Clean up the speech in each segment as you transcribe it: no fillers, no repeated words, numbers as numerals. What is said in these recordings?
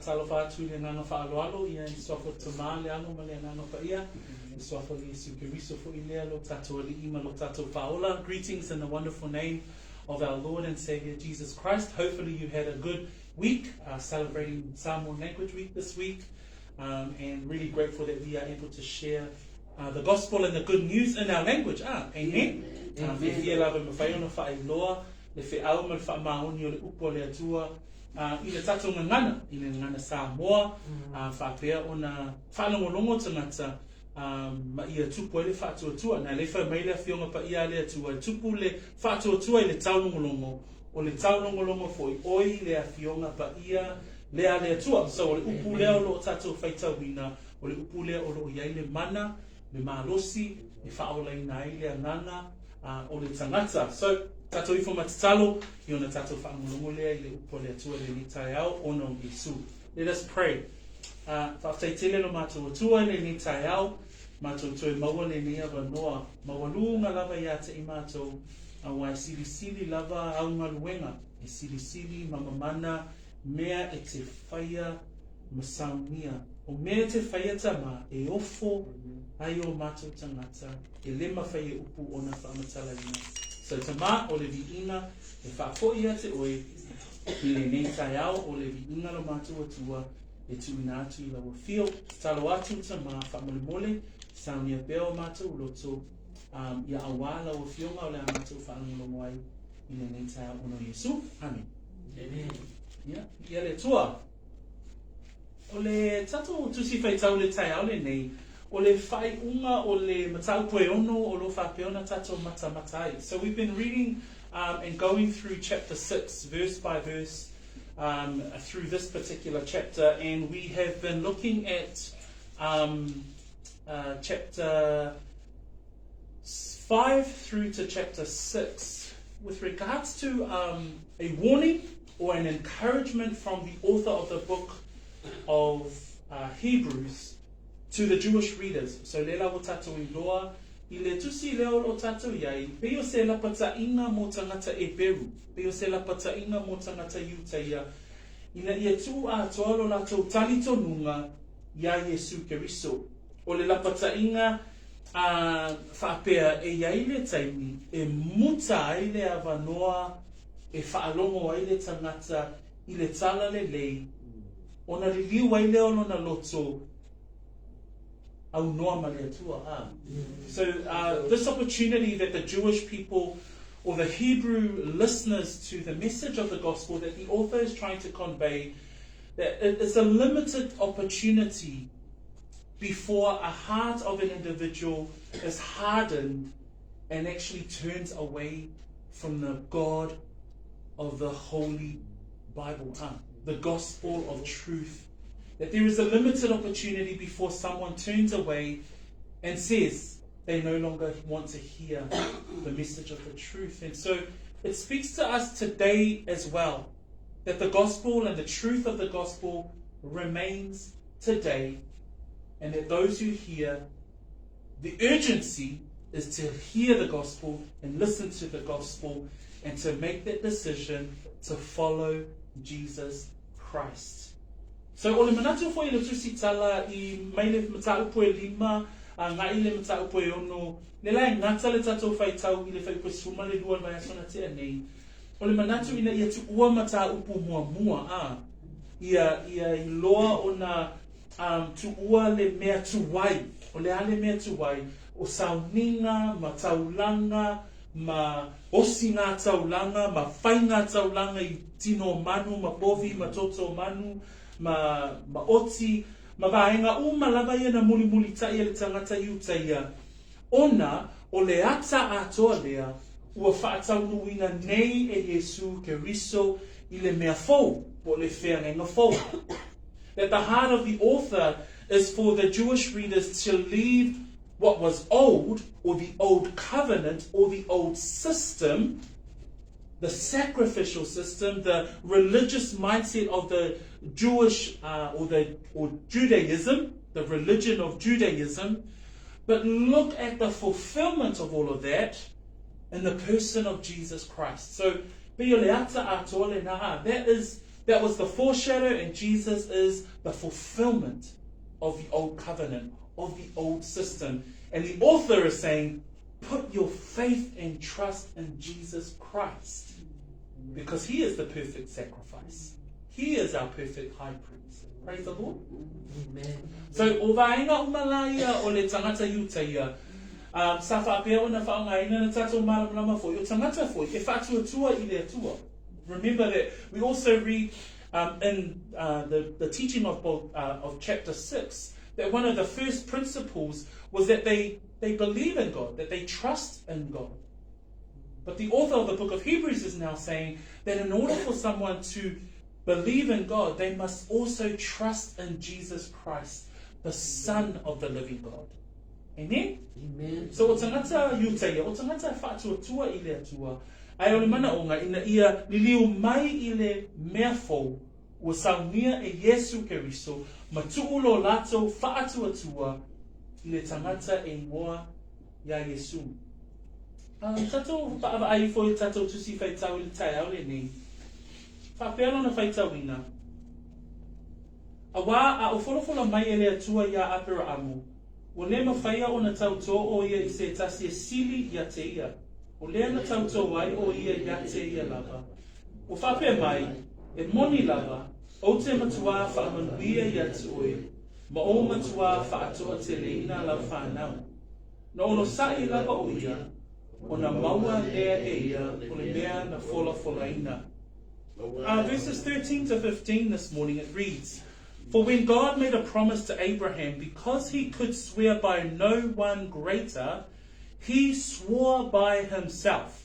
whaatalo whaatu le nganga whaaloalo ia I sofa tama le ano ma le nganga pa ia I sofa le securities fo I lea lo tatou ali'i ma lo tatou paola. Greetings in the wonderful name of our Lord and Savior Jesus Christ. Hopefully you had a good week, celebrating Samoan Language Week this week, and really grateful that we are able to share the gospel and the good news in our language. Amen. Ia lava mawhai ona whaailoa, le whiau ma le whaamaoni o le upo le atua, I le tatou ngangana, I le ngana Samoa, whapea ona whanongolongo tangata, ma ia tupu le whaatuatua, na le whai maile a whionga pa ia le atua, tupu le whaatuatua I le taunongolongo, o le taunongolongo foi oi le a whionga pa ia le a le atua. So o le upu lea o lo tatou whaitawina, o le upu lea o lo iai le mana, le malosi, le whaolaina ai le anana, o le tangata. So, tatou ifo matatalo, I ona tatou whaangolongo lea I le upo le atua le nitai au, ono Yesu. Let us pray. Whaftaitele no mātou atua le nitai au, mātou toe maua le nea wanoa, mawalunga lava ia te I mātou, wai sili lava au ngaluenga, e sili mamamana, mea e te whaia masaunia. O mea te whaia tama e ofo ai o mātou tangata, e lema whaia upu o na faamausaliina. So tama o le viinga, e whaafoia te oe, I le neitai au o le viinga lo mātou atua, e tuina atu I lawa whio, talo atu tama whaamolemole, saunia beo mātou uloto, ia awala o whionga o le a mātou whaangolongo ai, I le neitai au ono Yesu. Amen. Amen. Ia le tua. O le tato tusi whaitau le tai au le nei, o le whai unga o le matau poe ono o lo whapeona tato matai. So we've been reading and going through chapter 6, verse by verse, through this particular chapter, and we have been looking at chapter 5 through to chapter 6 with regards to a warning or an encouragement from the author of the book of Hebrews to the Jewish readers. So lela o tatou I loa, I le tusi leo lo tatou iai, peo se lapata inga mo tangata Eperu, peo se lapata inga mo tangata Utaia, ina ia tu a toalo la tau talito nunga, ia Yesu Keriso. O le lapata inga whaapea e iai le taimi, e muta ai le avanoa, e whaalongo ai le tangata, I le tala le lei, ona riliu ai leo lona loto au noa ma le atua. So this opportunity that the Jewish people or the Hebrew listeners to the message of the gospel that the author is trying to convey, that it is a limited opportunity before a heart of an individual is hardened and actually turns away from the God of the Holy Bible, the gospel of truth. That there is a limited opportunity before someone turns away and says they no longer want to hear the message of the truth. And so it speaks to us today as well, that the gospel and the truth of the gospel remains today, and that those who hear, the urgency is to hear the gospel and listen to the gospel and to make that decision to follow Jesus Christ. So o le manatu foi le tusi tala I mai le matau poe lima, ngai le matau poe ono, le lai ngata le tatou whaitau I le whaipoe suma le lua mai asona te anei. O le manatu ina ia tu ua mata upu mua, ia I loa o na tu ua le mea tuwai, o le ale mea tuwai, o sauninga, ma taulanga, ma osi ngā taulanga, ma whai ngā taulanga I tino manu, ma povi, ma toto manu, ma oti, ma vaenga uma lava ia na muli tai le tangata Utaia. Ona, o le ata atoa lea, ua whaataunuina nei e Yesu Keriso I le mea fau, o le whenga fau. That the heart of the author is for the Jewish readers to leave what was old, or the old covenant, or the old system, the sacrificial system, the religious mindset of the Jewish or Judaism, the religion of Judaism, but look at the fulfillment of all of that in the person of Jesus Christ. So, that is that was the foreshadow, and Jesus is the fulfillment of the old covenant, of the old system. And the author is saying, put your faith and trust in Jesus Christ, because he is the perfect sacrifice. He is our perfect high priest. Praise the Lord. Amen. So, o vaenga umalaia o le tangata iutaia, sa whaapea o na whaongaina na tatou malamalama fo, o tangata fo, e whātua I le atua. Remember that we also read in the teaching of chapter 6 that one of the first principles was that they believe in God, that they trust in God. But the author of the book of Hebrews is now saying that in order for someone to believe in God, they must also trust in Jesus Christ, the Son of the living God. Amen? Amen. So o tangata iutaia, o tangata whātua I le atua, ai o le mana o ngā ina ia liliu mai I le mea fou o saunia e Yesu Keriso ma tuulo latou whaatuatua I le tangata e moa ia Yesu. Tatou whaava ai fo I tatou tusi whaitau I le tai au le nei. Whaapelo na whaitauina. A wā a o wholofola mai e le atua ia Eperu amu. O le mawhaia o na tauto o ia I se tasi e sili ia te ia. O lea na tauto ai o ia te ia lava. O whape mai, e moni lava, o te matua whaamanuia ia te oe, ma o matua whaatoa te leina lau whanau. Na ono sai lava o ia, o na maua lea e ia, o le mea na folafolaina. Verses 13 to 15 this morning, it reads, For when God made a promise to Abraham, because he could swear by no one greater, he swore by himself,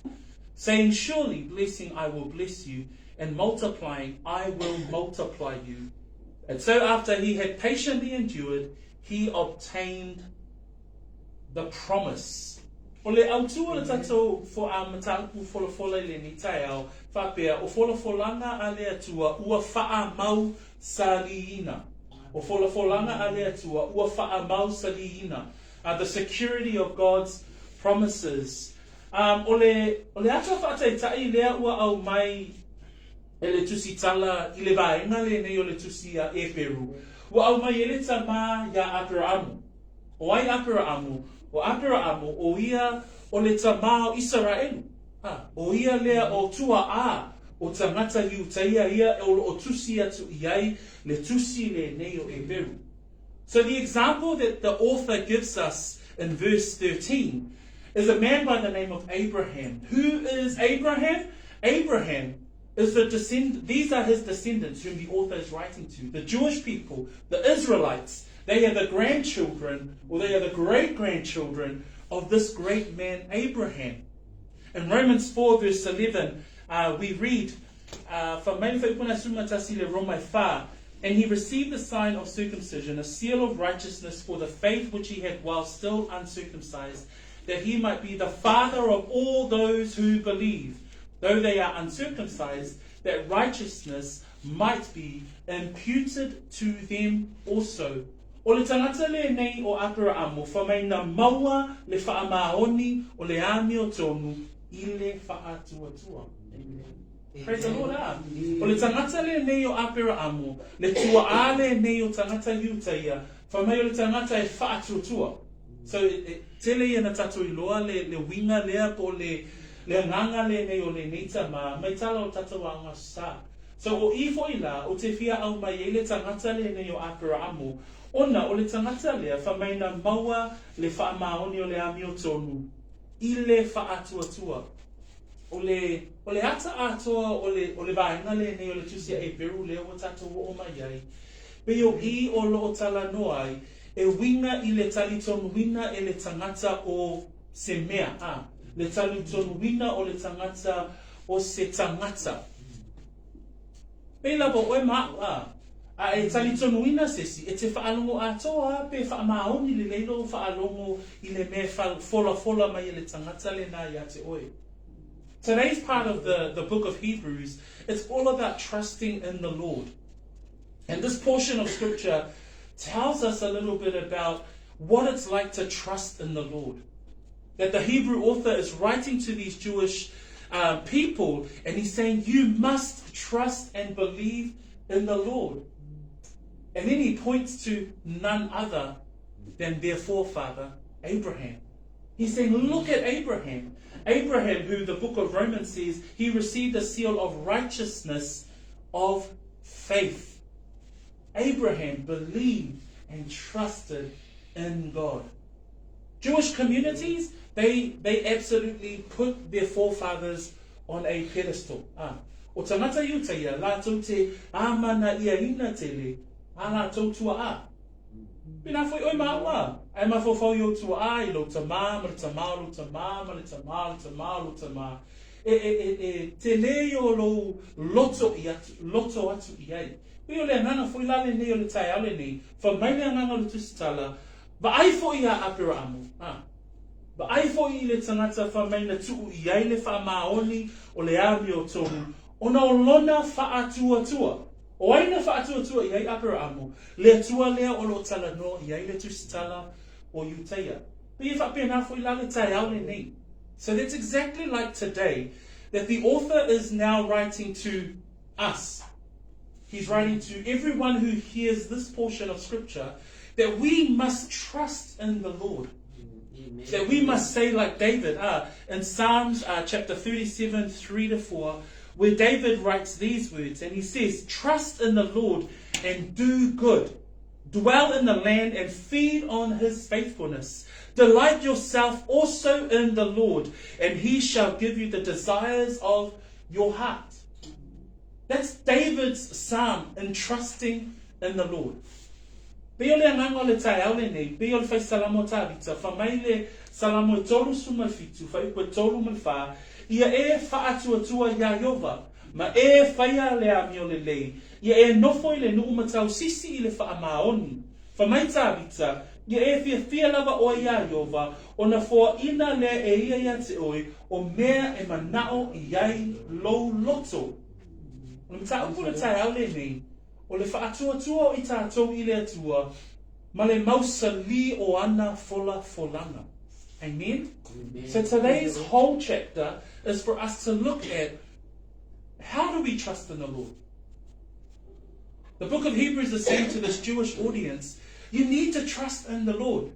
saying, Surely blessing I will bless you, and multiplying I will multiply you. And so after he had patiently endured, he obtained the promise. O le autua le tatou fo a mataku folafola le ni tai au, whapea o folafolanga a le atua ua faamausaliina. O folafolanga a le atua ua faamausaliina. The security of God's promises. O le atua whaataitai lea ua au mai e le tusi tala I le vaenga le nei o le tusi a Eperu. Ua au mai e le tama ia Aperu. O ai Aperu. O Aperu o ia o le tama o Israelu. O ia lea o tua a o tangata iutaia ia o tusi atu iai le tusi le nei o Eperu. So the example that the author gives us in verse 13 is a man by the name of Abraham. Who is Abraham? Abraham is these are his descendants whom the author is writing to. The Jewish people, the Israelites, they are the grandchildren, or they are the great-grandchildren of this great man Abraham. In Romans 4 verse 11, we read, and he received the sign of circumcision, a seal of righteousness for the faith which he had while still uncircumcised, that he might be the father of all those who believe, though they are uncircumcised, that righteousness might be imputed to them also. O le tangata le nei o Aperu amu, whamai na maua le whaamaoni o le ami o tonu I le whaatuatua. Praise the Lord. O le tangata le nei o Aperu amu, le tua a le nei o tangata iutaia, whamai o le tangata e whaatuatua. So tele ia na tatu iloa le winga lea po le nganga le nei o le neita ma mai tala o tatu anga sa. So o ifo ila o te fia au mai e le tangata le nei o Aperu amu, ona o le tangata lea whamai na maua le whaamaoni o le ami o tonu I le whaatuatua. O le ata atoa o le vaenga le nei o le tusia Eperu lea o tatu o mai ai. Pe o I o lo o tala noai e winga I le talitonu wina e le tangata o se mea. Le talitonu wina o le tangata o se tangata. Pe lava oe maa e talitonu wina sesi e te whaalongo atoa pe whaamaoni le leilo whaalongo I le mea fola mai le tangata le nā ia te oe. Today's part of the book of Hebrews, it's all about trusting in the Lord. And this portion of scripture tells us a little bit about what it's like to trust in the Lord. That the Hebrew author is writing to these Jewish people, and he's saying you must trust and believe in the Lord. And then he points to none other than their forefather, Abraham. He's saying, look at Abraham. Abraham, who the book of Romans says, he received a seal of righteousness of faith. Abraham believed and trusted in God. Jewish communities, they absolutely put their forefathers on a pedestal. O tangata iuta ia, la tau te amana ia ina tele, a la tau tua a. Pina foi oi maua. Ai mafofau yo tua a, ilo tama, mara tama. Te leo lo loto atu iai. Pio le nana foi lale nei o le tai ale nei, fa mai le nganga le tusitala, ba ai foi ia Aperu amu. Ba ai foi le tangata fa mai na tuu iai le faamaoni o le ami o tonu, ona o lona fa atua. O aina fa atua iai Aperu amu, le atua lea o lo tala no iai le tusitala o Utaia. Pia fa pena foi lale tai ale nei. So that's exactly like today, that the author is now writing to us. He's writing to everyone who hears this portion of scripture that we must trust in the Lord. Amen. That we must say like David in Psalms chapter 37, 3-4, where David writes these words, and he says, trust in the Lord and do good. Dwell in the land and feed on his faithfulness. Delight yourself also in the Lord, and he shall give you the desires of your heart. That's David's psalm in trusting in the Lord. Pio le angango le tai au le nei, pio le fai salamo tabita, fa mai le salamo e tolu sumalfitu, fa ipo e tolu malfa, ia e fa atua ia Yova, ma e faia le amio le lei, ia e nofo i le nuu matau sisi i le fa amaoni, fa mai tabita, ia e fia lava o ia Yova, o na foa ina le e ia te oi, o mea e manao i ai lou loto. O le mta upu le tai au le nei, o le whaatua i tātou i le atua, ma le mausali o ana folafolaga. Amen? So today's whole chapter is for us to look at how do we trust in the Lord. The book of Hebrews is saying to this Jewish audience, you need to trust in the Lord.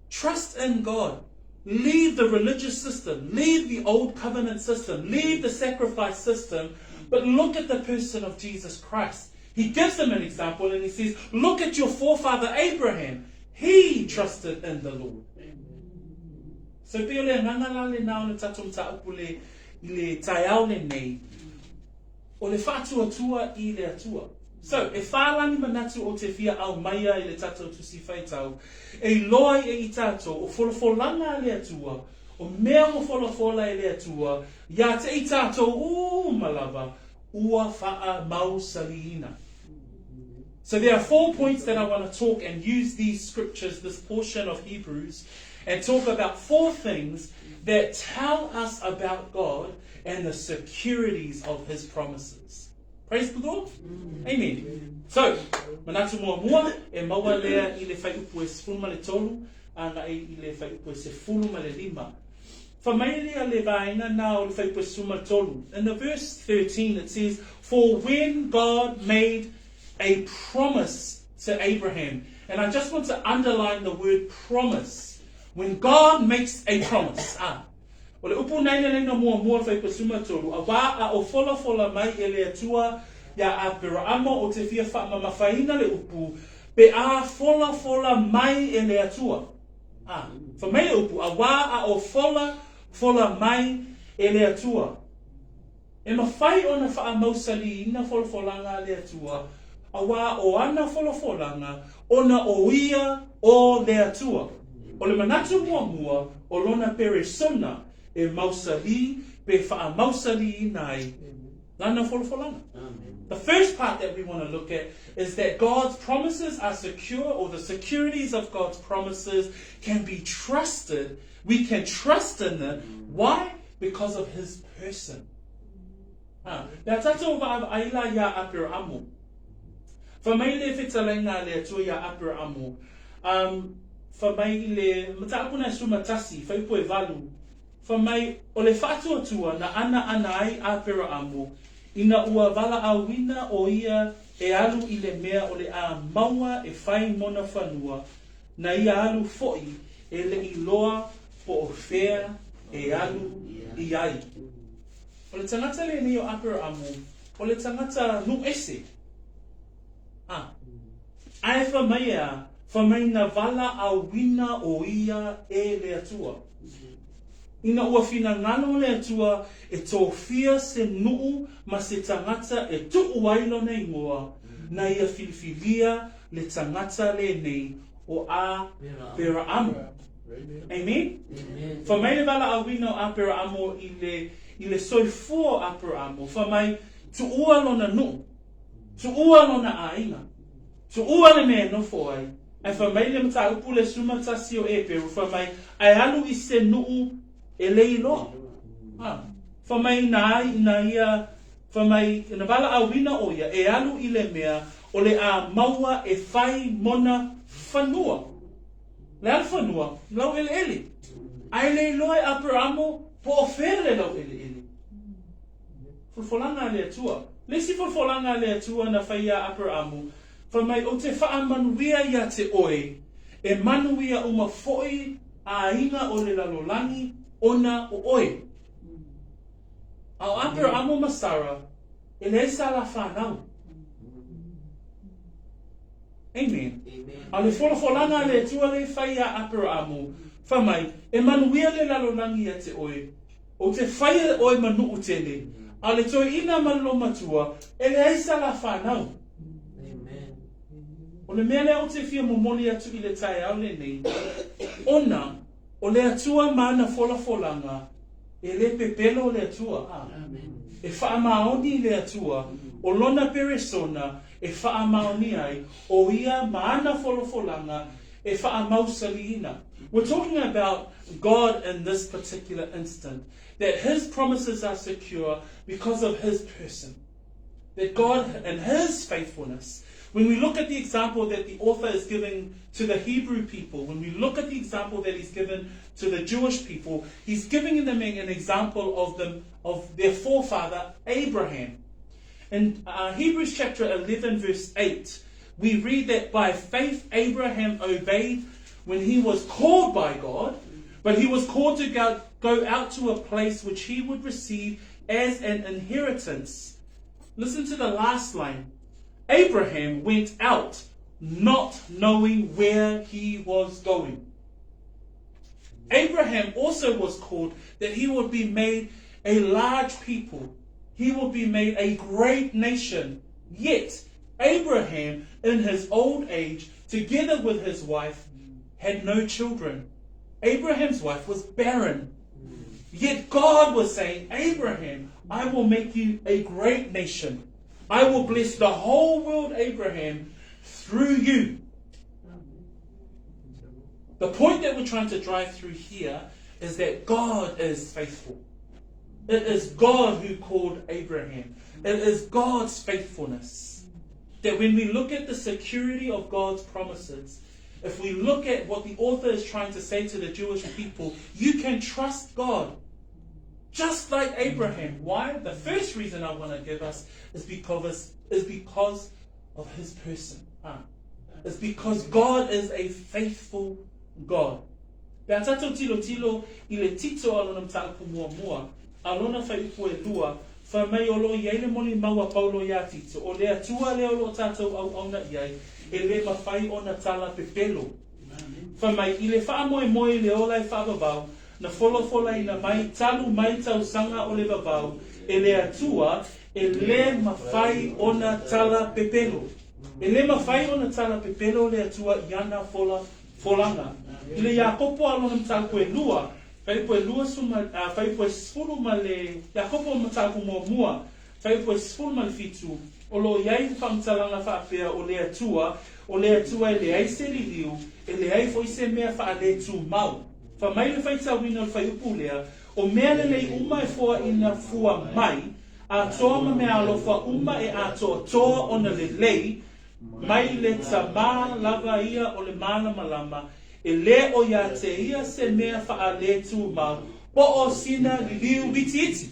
Trust in God. Leave the religious system. Leave the old covenant system. Leave the sacrifice system. But look at the person of Jesus Christ. He gives them an example and he says, look at your forefather Abraham. He trusted in the Lord. So pio le ngangala le nao le tatum taupu le taiao le nei. O le whātua i le atua. So, e whālani manatu o te whia au maia i le tatou tusi whaitau, e loa e i tatou o folafolaga le atua, o mea o folafola e le atua, ia te i tatou malava, ua faamausaliina. So there are 4 points that I want to talk and use these scriptures, this portion of Hebrews, and talk about 4 things that tell us about God and the securities of his promises. Praise the Lord. Amen. So, manatu mua e maua lea i le whai upu e sefuluma le tolu, anga e i le whai upu e sefuluma le lima. Whamailia le vaina na o le whai upu e sefuluma le tolu. In the verse 13 it says, for when God made a promise to Abraham, and I just want to underline the word promise. When God makes a promise, o le upu naina lenga mua whai upu e sefuluma tolu, a wā a o fola mai e le atua ya Aperu amu o te fia faamausaliina le upu, pe a fola mai e le atua. Fa mai le upu, a wā a o fola mai e le atua. E mawhai o na faamausaliina folafolaga le atua, a wā o ana folafolaga, o na o ia o le atua. O le manatu mua, o lona peresona, e mausali, pe faamausaliina ai, lana folafolaga. The first part that we want to look at is that God's promises are secure, or the securities of God's promises can be trusted. We can trust in them. Why? Because of his person. Now, tatou va'aila ya Aperu amu. Whamai le whitalenga le atua ya Aperu amu. Whamai le matapuna sumatasi, whaipo e valu. Whamai o le whātua na ana ai a pera amo, ina ua wala awina o ia e alu I le mea o le a maua e whai mona whanua, na ia alu fo'i e le iloa po o whea e alu I ai. O le tangata le ni o a pera amo, o le tangata nu ese. Ai whamai na wala awina o ia e le atua. Ina ua whina ngano le atua e tō whia se nuu ma se tangata e tu'u wailo nei ngoa na ia filifilia le tangata le nei o a pera amo. Amen? Whamai le wala awina o a pera amo I le soifua a pera amo. Whamai tu'ua lona nuu, tu'ua lona ainga, tu'ua le mea nofo ai. Ai whamai le mata upu le sumatasi o Eperu. Whamai ai alu I se nuu e lei loa. Whamai na ia, whamai na wala awina o ia, e alu I le mea, o le a maua e whai mona whanua. Le ala whanua, lau ele ele. Ai lei loa a peramo, po o where lau ele ele. Folafolaga le atua. Lesi folafolaga le atua na whaia a peramo. Whamai o te whaamanuia ia te oe, e manuia uma fo'i a inga o le lalolangi, ona o oe. Au apera amo masara, e le sala whanau. Amen. A le folafolaga le tua le whaia apera amo, whamai, e manuia le lalolangi a te oe, o te whaia oe manu o tele, a le toi ina matua, e le sala whanau. O le mea lea o te whia momoli atu I le tae au le nei, ona, o le atua mana folafolaga, e le pepelo le atua. E whaamaoni le atua, o lona peresona, e whaamaoni ai, o ia mana folafolaga, e faamausaliina. We're talking about God in this particular instant, that His promises are secure because of His person. That God and His faithfulness. When we look at the example that the author is giving to the Hebrew people, when we look at the example that he's given to the Jewish people, he's giving them an example of their forefather Abraham. In Hebrews chapter 11 verse 8, we read that by faith Abraham obeyed when he was called by God, but he was called to go out to a place which he would receive as an inheritance. Listen to the last line. Abraham went out not knowing where he was going. Abraham also was called that he would be made a large people. He would be made a great nation. Yet Abraham, in his old age, together with his wife, had no children. Abraham's wife was barren. Yet God was saying, Abraham, I will make you a great nation. I will bless the whole world, Abraham, through you. The point that we're trying to drive through here is that God is faithful. It is God who called Abraham. It is God's faithfulness. That when we look at the security of God's promises, if we look at what the author is trying to say to the Jewish people, you can trust God. Just like Abraham. Why? The first reason I want to give us is because of his person. It's because God is a faithful God. Pea tatou tilo I le tito alona mtaapu mua. Alona whaipo e lua. Whamai olo iai le moni maua paulo ia tito. O le atua le olo tatou au auna iai. E le mawhai ona tala pepelo. Whamai I le whaamoe le ola I whaavavau. Na folafolaga mai talu mai tau sanga o le vavau e le atua e le mawhai ona tala pepelo. E le mawhai ona tala pepelo le atua iana folafolaga. I le Iakopo alona mtaku e lua, whaipo e lua suma, whaipo e sfuru ma le Iakopo mtaku mua, whaipo e sfuru ma le fitu, o lo iai whamtalanga whaapea o le atua e le aise li liu, e le ai foi se mea wha le tu mau. Whamai le whaita wina le whaiupu lea, o mea le lei uma e fua ina fua mai, a toa ma mea alofa uma e a toa ona le lei, mai le tamā lava ia o le mana malama, e le o ia te ia se mea wha le tu mau, po o sina li liu witiiti.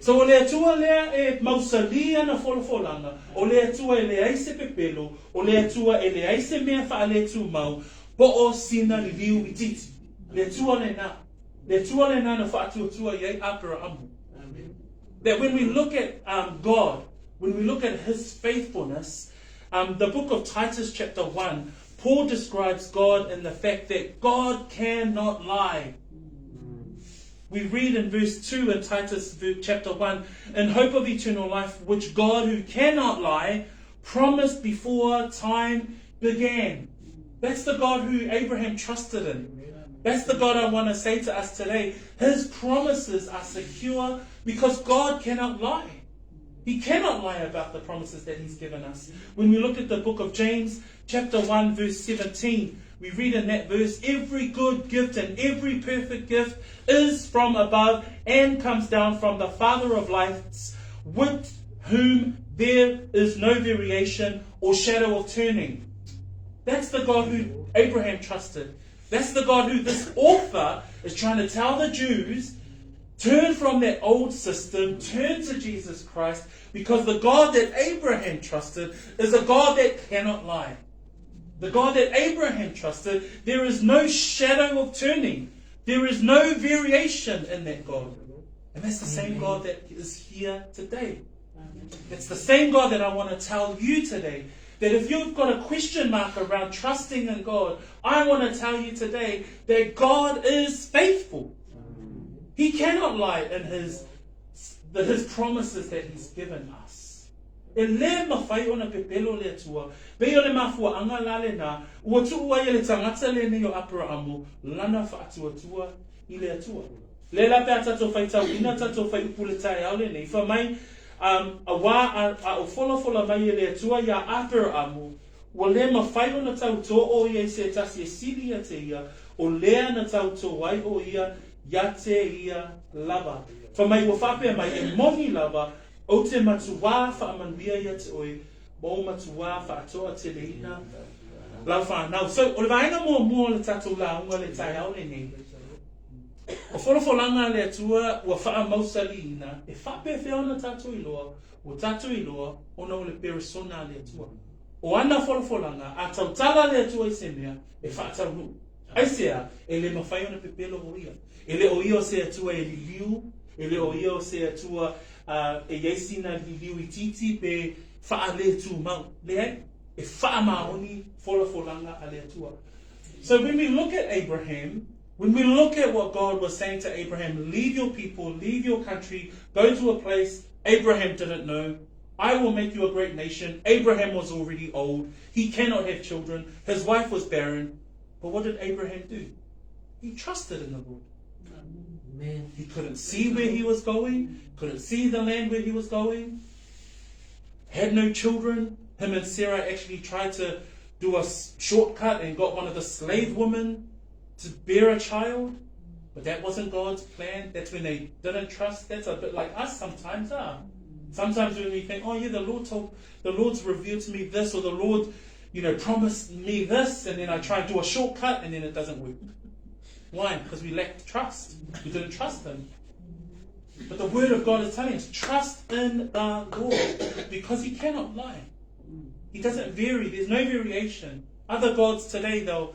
So o le atua lea e mausalia na folafolaga, o le atua e le aise pepelo, o le atua e le aise mea faale tu mau, po o sina li liu witiiti. Le atua le na na faatuatua iai apera amu. That when we look at God, when we look at his faithfulness, the book of Titus chapter 1, Paul describes God in the fact that God cannot lie. We read in verse 2 in Titus chapter 1, in hope of eternal life, which God who cannot lie promised before time began. That's the God who Abraham trusted in. That's the God I want to say to us today. His promises are secure because God cannot lie. He cannot lie about the promises that he's given us. When we look at the book of James, chapter 1, verse 17, we read in that verse, every good gift and every perfect gift is from above and comes down from the Father of lights, with whom there is no variation or shadow of turning. That's the God who Abraham trusted. That's the God who this author is trying to tell the Jews, turn from that old system, turn to Jesus Christ, because the God that Abraham trusted is a God that cannot lie. The God that Abraham trusted, there is no shadow of turning. There is no variation in that God. And that's the same God that is here today. It's the same God that I want to tell you today. That if you've got a question mark around trusting in God, I want to tell you today that God is faithful. He cannot lie in his promises that he's given us. E le mawhai ona pepelo le atua, pe ole mafua anga lale na, ua tuua ia le tangata le ne o apera amu, lana whaatuatua i le atua. Le la pea tato whai tau ina tato whai upule tai au le nei, wha mai a wā a o fola mai le atua ia apera amu, ua le mawhai ona tau tō o ia se tasi e sili a te ia, o lea na tau tō wai o ia, ia te ia lava. Wha mai ua whapea mai e moni lava, o te matuā whaamanuia ia te oi, mo matuā whaatoa te leina, lau whanau. So, o le vaenga mua le tatou launga le tai au le nei. O folafolaga le atua, ua faamausaliina, e whapea whea ona tatou iloa, o tatou iloa, ona o le peresona le atua. O ana folafolaga, a tautala le atua i se mea, e whaataunu. Aisea, e le mawhai ona pepelo o ia. E le o ia o se atua e liliu, e le o ia o se atua e yeisina liliu I titi pe wha le tu mau. Le e wha maoni folafolaga a le atua. So when we look at Abraham, when we look at what God was saying to Abraham, leave your people, leave your country, go to a place Abraham didn't know. I will make you a great nation. Abraham was already old. He cannot have children. His wife was barren. But what did Abraham do? He trusted in the Lord. Amen. He couldn't see where he was going, couldn't see the land where he was going, had no children. Him and Sarah actually tried to do a shortcut and got one of the slave women to bear a child. But that wasn't God's plan. That's when they didn't trust. That's a bit like us sometimes. Sometimes when we think, oh yeah, the Lord's revealed to me this, or the Lord, promised me this, and then I try and do a shortcut, and then it doesn't work. Why? Because we lacked trust. We didn't trust him. But the word of God is telling us, trust in the Lord, because he cannot lie. He doesn't vary. There's no variation. Other gods today, they'll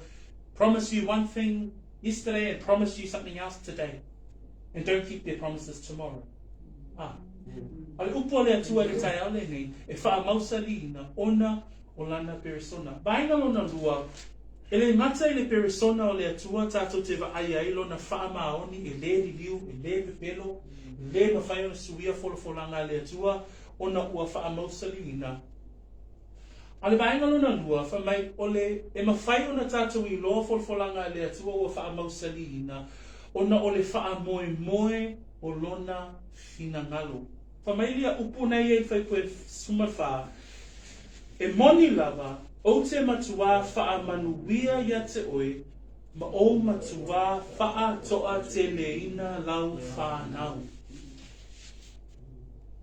promise you one thing yesterday and promise you something else today, and don't keep their promises tomorrow. Ale upo le atua le tai au le nei, e faamausaliina ona o lana peresona. Vaina lona lua, ele mata le peresona o le atua tatou te vaai ai lona faamaoni e le liliu, e le pepelo, le mawhai ona suia folafolaga le atua, ona ua faamausaliina. Ale vaina lona lua, fa mai ole e mawhai ona tatou I loa folafolaga le atua ua faamausaliina, ona ole faamoemoe o lona finangalo. Fa mai lia upu nei e whai koe sumawha, e moni lava, o te matua wha manuia ia te oi, ma o matua wha toa te leina lau whanau.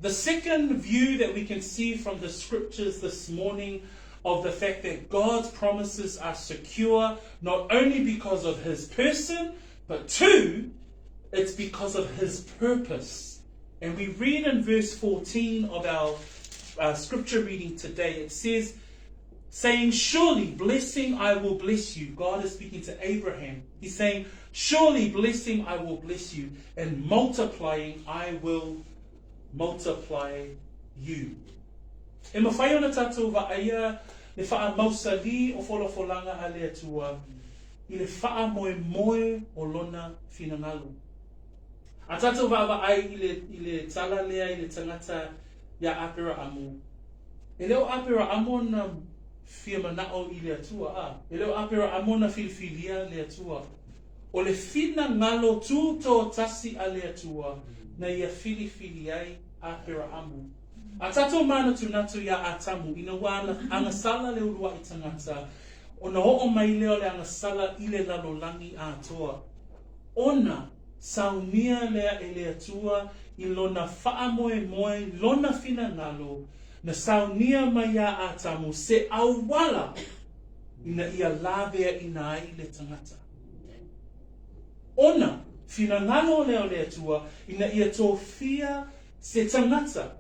The second view that we can see from the scriptures this morning of the fact that God's promises are secure, not only because of his person, But 2, it's because of his purpose. And we read in verse 14 of our scripture reading today, it says, saying, surely blessing I will bless you. God is speaking to Abraham. He's saying, surely blessing I will bless you, and multiplying I will multiply you. E mawhai ona tātou wa'aia le faamausaliina o folafolaga a le atua i le faamoemoe o lona finagalu. A tātou wa'awa'ai i le tala lea i le tangata ia Aperu. E leo Aperu na fia manao i le atua a. E leo Aperu na filifilia le atua. O le fina ngalo tūto tasi a le atua na ia filifili ai Aperu. A tātou mana tunatu ia atamu ina wana angasala le urua i tangata. O na ho'o mai leo le angasala i le lalolangi a Atua. Ona saunia lea e le atua i lona faamoemoe lona fina ngalo na saunia mai a atamu se awala ina ia lavea ina ai le tangata. Ona fina ngalo leo le atua ina ia tofia se tangata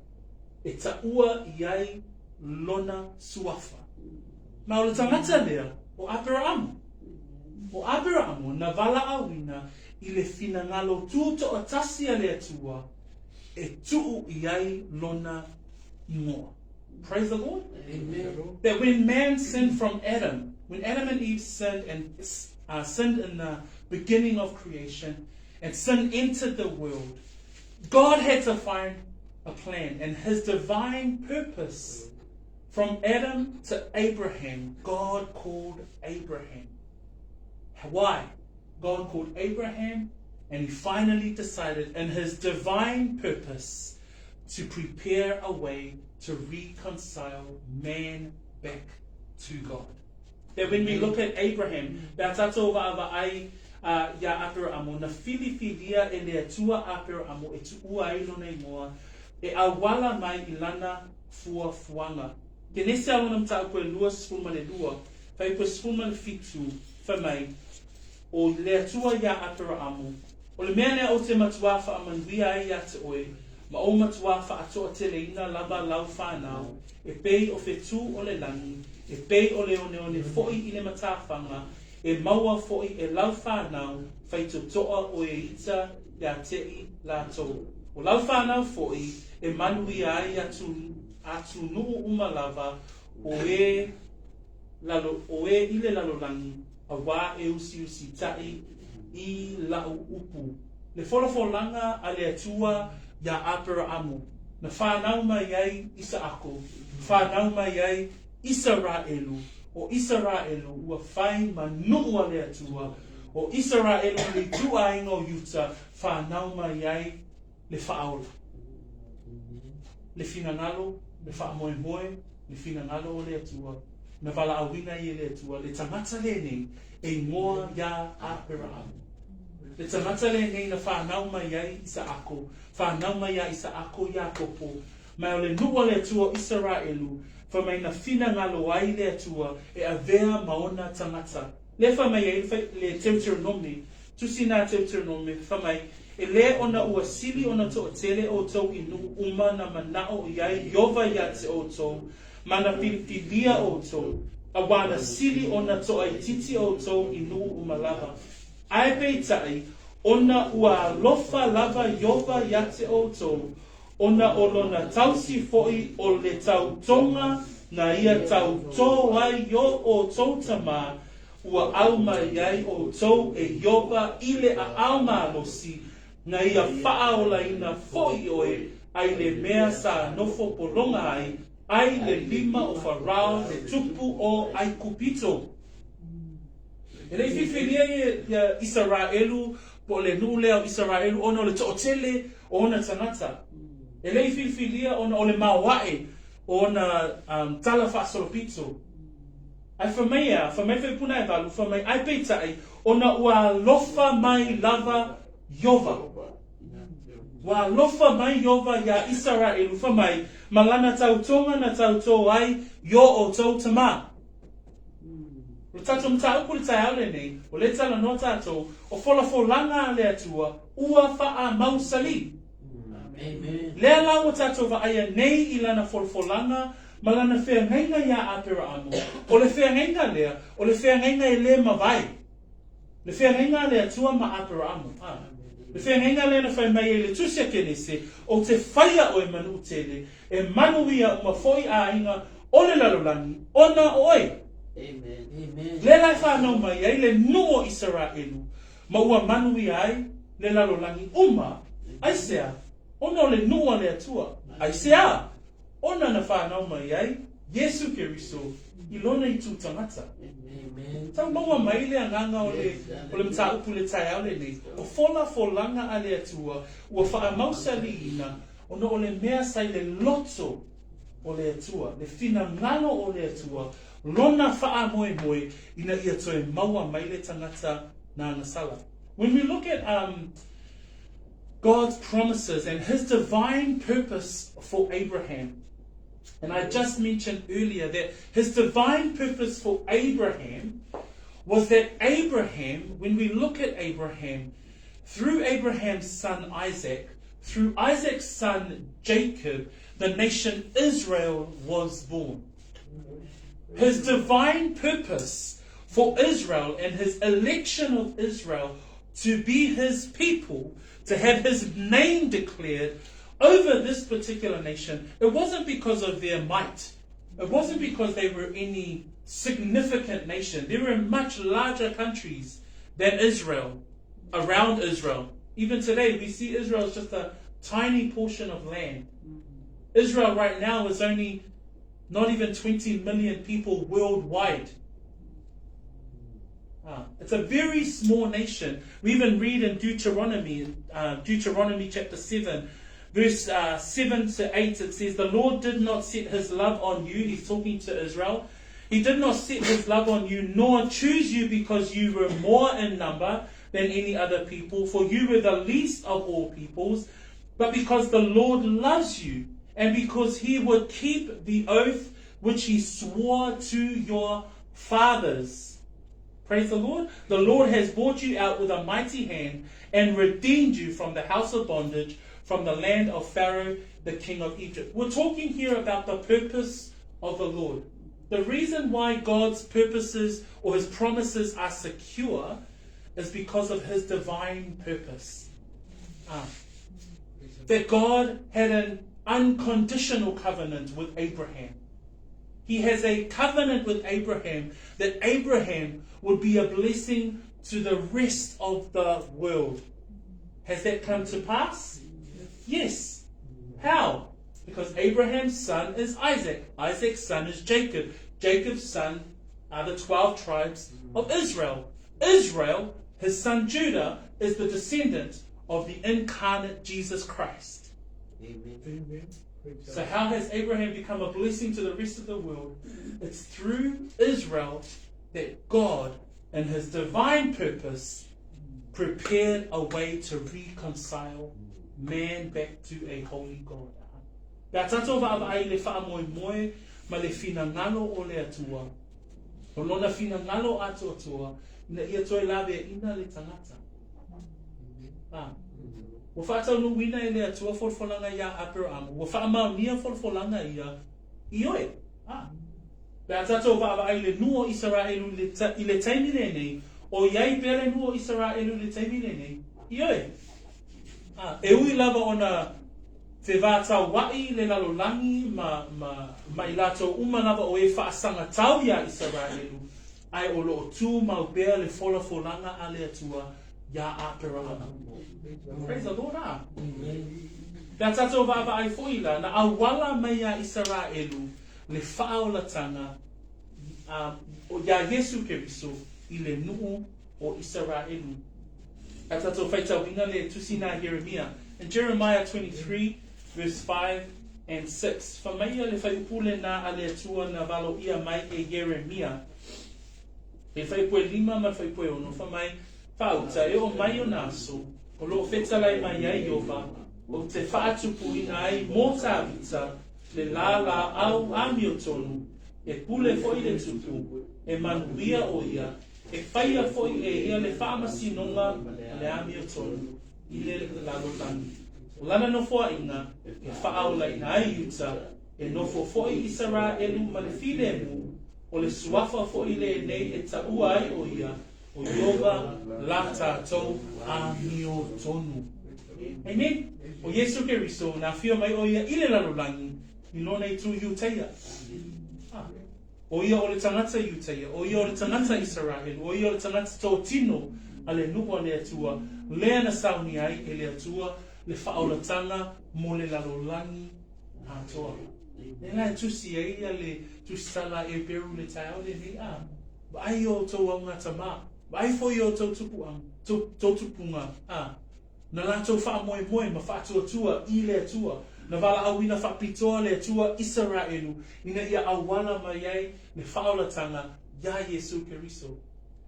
e taua iai lona suafa. Ma o le tangata lea o Aperu. O Aperu na vala awina i le fina ngalo tūto o tasi a le atua e tuu iai lona ingoa. Praise the Lord. Amen. That when man sinned from Adam, when Adam and Eve sinned and sinned in the beginning of creation, and sin entered the world, God had to find a plan, and his divine purpose from Adam to Abraham, God called Abraham. Why? God called Abraham, and he finally decided in his divine purpose to prepare a way to reconcile man back to God. That when we look at Abraham, ya Aperu na filifilia e le atua Aperu e tuua ai lona ingoa e awala mai i lana fuafuanga. Ke nese alona mtau koe lua sifuma le lua, fai koe sifuma le fitu whamai o le atua ya Aperu. O le mea lea o te matuafa amanuia ai a te oe, ma o matuafa atoa te leina laba lau whanau, e pei o whetu o le langi, e pei o le one foi i le matawhanga, e maua foi e lau whanau, fai toa o e ita ya tei lātou. O lau whanau foi e manuia ai atu nuu umalava o e i le lalolangi, a wā e usi tai i lau upu. Le folafolaga a le atua ya Aperu. Na whanau mai ai Isaako, whanau mai ai Israelu. O Israelu ua whai manuu a le atua. O Israelu le tuainga o Yuta, whanau mai ai le whaola. Le finangalo, le whaamoemoe, le finangalo o le atua. Na wala awina i le atua, le tangata le nei, e ngoa ya Aperu. Le tangata le nei na whanau mai ai Isaako, whanau mai ai Isaako Iakopo, mai o le nua le atua Israelu, whamai na finangalo ai le atua, e a vea maona tangata. Le whamai ai le Deuteronomy, tusi nā Deuteronomy, whamai, e le ona ua sili ona to o tele o tau inu uma na manao iai yova ia te o tau, mana filifilia o tau, a wana sili ona to ai titi o tau inu uma lava. Ai peitai, ona ua lofa lava yova ia te o tau, ona o lona tausi foi o le tau tonga na ia tau tō ai yo o tau tama, ua auma iai o tau e yova ile a auma alosi, na ia faamausaliina foi oe ai le mea sa nofo polonga ai le lima o Farao le tupu o ai kupito. E le fifilia ia Israelu po le nulea o Israelu ona o le to'otele o ona tangata. E le fifilia ona o le mawae o ona tala fa'asolopito. Ai whamea whepuna e walu, whamei ai peitai ona ua lofa mai lava Yova. Wa lofa mai Yova ya Israelu whamai, malana tau tonga na tau tō ai, yo o tau tama. O tātou mta upu le tai aule nei, o le tala no tātou, o folafolaga le atua, ua faamausaliina. Amen. Lea lau o tātou wa aia nei I lana folafolaga, ma lana whengainga ia Aperu. O le whengainga lea, o le whengainga I le mawai. Le whengainga le atua ma Aperu. Le whengainga le na whai mai e le tusia kene se, o te whaia o e manu tele, e manuia o mawhoi a inga, o le lalolangi, ona oi. Amen. Amen. Le lai whanau mai ai, le nuo Israelu, ma ua manuia ai, le lalolangi uma, ai sea, ona le nuo le atua, ai sea, ona na whanau mai ai, Yesu Keriso, I lona I tū tangata. Amen. Tau maua mai le anganga o le mta upu le tai au le nei, o folafolaga a le atua, ua faamausaliina, ona o le mea sai le loto o le atua, le finangalo o le atua, lona faamoemoe ina ia toe maua mai le tangata na angasala. When we look at God's promises and His divine purpose for Abraham, and I just mentioned earlier that His divine purpose for Abraham was that Abraham, when we look at Abraham, through Abraham's son Isaac, through Isaac's son Jacob, the nation Israel was born. His divine purpose for Israel and His election of Israel to be His people, to have His name declared over this particular nation, it wasn't because of their might. It wasn't because they were any significant nation. There were much larger countries than Israel, around Israel. Even today, we see Israel as just a tiny portion of land. Israel right now is only not even 20 million people worldwide. It's a very small nation. We even read in Deuteronomy chapter 7, verse 7 to 8, it says, "The Lord did not set His love on you." He's talking to Israel. "He did not set His love on you, nor choose you because you were more in number than any other people, for you were the least of all peoples, but because the Lord loves you, and because He would keep the oath which He swore to your fathers." Praise the Lord. "The Lord has brought you out with a mighty hand and redeemed you from the house of bondage, from the land of Pharaoh, the king of Egypt." We're talking here about the purpose of the Lord. The reason why God's purposes or His promises are secure is because of His divine purpose. That God had an unconditional covenant with Abraham. He has a covenant with Abraham that Abraham would be a blessing to the rest of the world. Has that come to pass? Yes. How? Because Abraham's son is Isaac. Isaac's son is Jacob. Jacob's son are the 12 tribes of Israel. Israel, his son Judah, is the descendant of the incarnate Jesus Christ. Amen. So how has Abraham become a blessing to the rest of the world? It's through Israel that God, in His divine purpose, prepared a way to reconcile man back to a holy God. Pea tatou wa'awai le whaamoemoe ma le finangalo o le atua. O lona finangalo atua na ia toi lawe ina le tangata. Wa whaatau no wina e le atua folafolaga ia Aperu. Wa whaamaunia folafolaga ia ioe. Pea tatou wa'awai le nuo Israelu I le taimi le nei, o iai pea le nuo Israelu le taimi le nei, ioe. E ui lava ona te vātau wai le lalolangi ma I lato uma lava o e whaasanga tau ia Israelu, ai o loo tū mau pea le folafolaga a le atua ia Aperu. Praise the Lord. Pea tatou wa'awai foila na awala mai a Israelu le whaolatanga o ia Yesu Keriso I le nuu o Israelu. Pea tatou whaitau ina le tusina Jeremiah. In Jeremiah 23, verse 5 and 6. Whamaia le whaipule na ale atua na walo ia mai e Jeremiah. Le whaipue 5 ma whaipue 1. Whamai whauta e o mai o naso. O loo whetalai mai ai ova. O te whaatupu ina ai mō tāwita le la au ami o tonu. e pule foi le tupu, e manuia o ia, e whaia foi e ia le faamausaliina le ami o tonu, i le lalotangi. O lana no fua inga, e whaaula ina ai uta, e nofo foi Israelu ma le filemu, o le suafa foi le nei e taua ai o ia, o Yoga la tātou ami o tonu. Amen. O Yesu Keriso, na whia mai o ia i le lalolangi, i lona i tu iuteia. O ia o le tangata iuteia, o ia o le tangata Israel, o ia o le tangata tō tino, a le nua le atua, lea na sauni ai e le atua, le whaolatanga mo le lalolangi atoa. E la tusi ai a le tusala Eperu le tau le ni a. Ba ai o tō au ngata mā. Ba ai foi o tō tupunga a. Na la tō wha moe moe ma wha tua i le atua. Na wala au ina wha pitoa le atua Israelu. Ina ia awala mai ai le whaolatanga ya Yesu Keriso.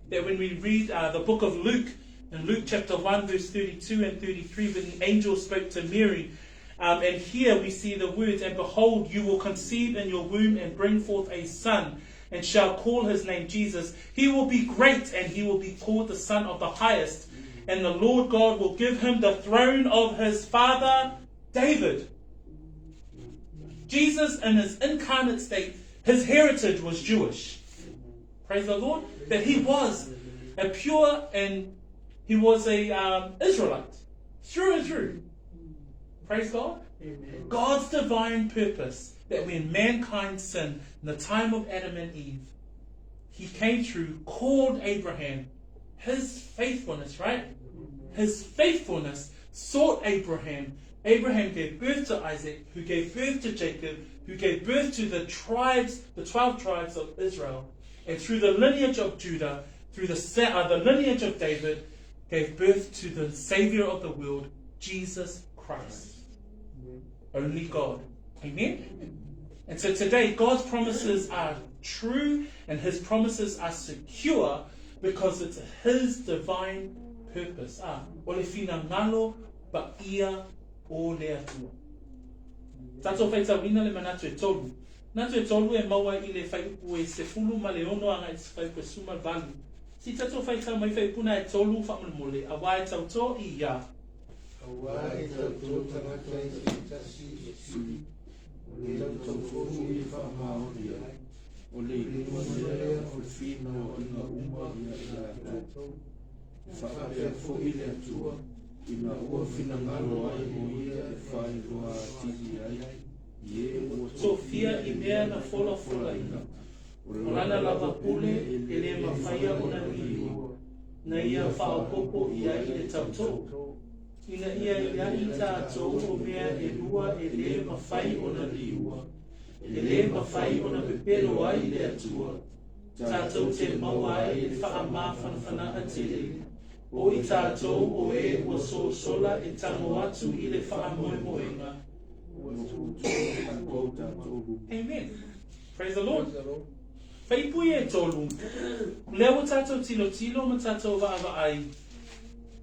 That when we read the book of Luke, in Luke chapter 1 verse 32 and 33, when the angel spoke to Mary, and here we see the words, and behold, you will conceive in your womb and bring forth a son, and shall call his name Jesus. He will be great, and he will be called the Son of the Highest. And the Lord God will give him the throne of his father David. Jesus, in his incarnate state, his heritage was Jewish. Praise the Lord. That he was a pure and he was a Israelite. Through and through. Praise God. Amen. God's divine purpose that when mankind sinned in the time of Adam and Eve, he came through, called Abraham. His faithfulness, right? His faithfulness sought Abraham. Abraham gave birth to Isaac, who gave birth to Jacob, who gave birth to the tribes, the 12 tribes of Israel. And through the lineage of Judah, through the lineage of David, gave birth to the Savior of the world, Jesus Christ. Only God. Amen? And so today, God's promises are true and his promises are secure because it's his divine purpose. O le fina ngalo ba ia o le atua. Tato whaita wina le manatu e tolu. Natu e tolu e maua i le whaipu e se fulu ma le ono anga i se whaipu e suma valu. Si tato whaita mai whaipuna e tolu whamamole, a wae tau tō i ia. Awai tau tō tangata i se tasi e suri. O le tau fōru i whaamaoria. O le lima lea o le whina o ina uma ia i a tō. Whaapea fo i le atua. Ina ua whina ngalo ai mo ia e whai roa tiki ai. Sofia i mea na folafolaga. O lana lava pule e le mawhaia o na liu. Na ia whaopopo i ai le tautō. Ina ia i tātou o mea e lua e le mawhai o na liua. E le mawhai o na pepero ai le atua. Tātou te maua ai e whaama whanawhana a te le. O i tātou o e ua sola e tango atu i le whaamoemoenga. Amen. Praise the Lord. Whaipui e tolu. Leo tātou tilo ma tātou wa ai.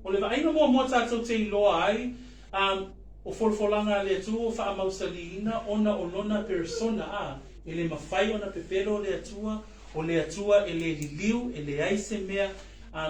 O le vaina mua tātou te iloa ai, o folafolaga le atua o faamausaliina ona o lona persona a, e le mawhai ona pepelo le atua, o le atua e le liliu, e le aise mea,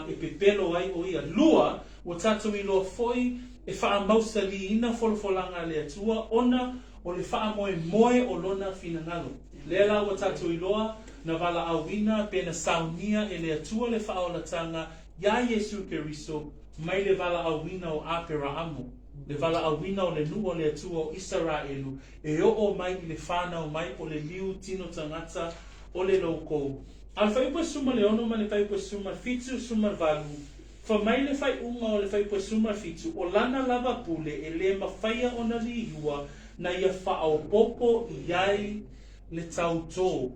e pepelo ai o ia. Lua, o tātou iloa foi, e faamausaliina folafolaga le atua, ona o le faamoemoe o lona finangalo. Lela o tātou iloa, na vala awina, pena saunia e le atua le faaolatanga, ya Yesu Keriso, mai le vala awina o Aperu, le vala awina o le nua le atua o Israelu, e o mai le whanau mai o le liu tino tangata o le loko. Al whaipo suma le ono ma le whaipo suma fitu suma valu, fa mai le whai unga o le whaipo suma fitu, o lana lava pule e le mawhaia o na liua, na ia whao popo i ai le tautō.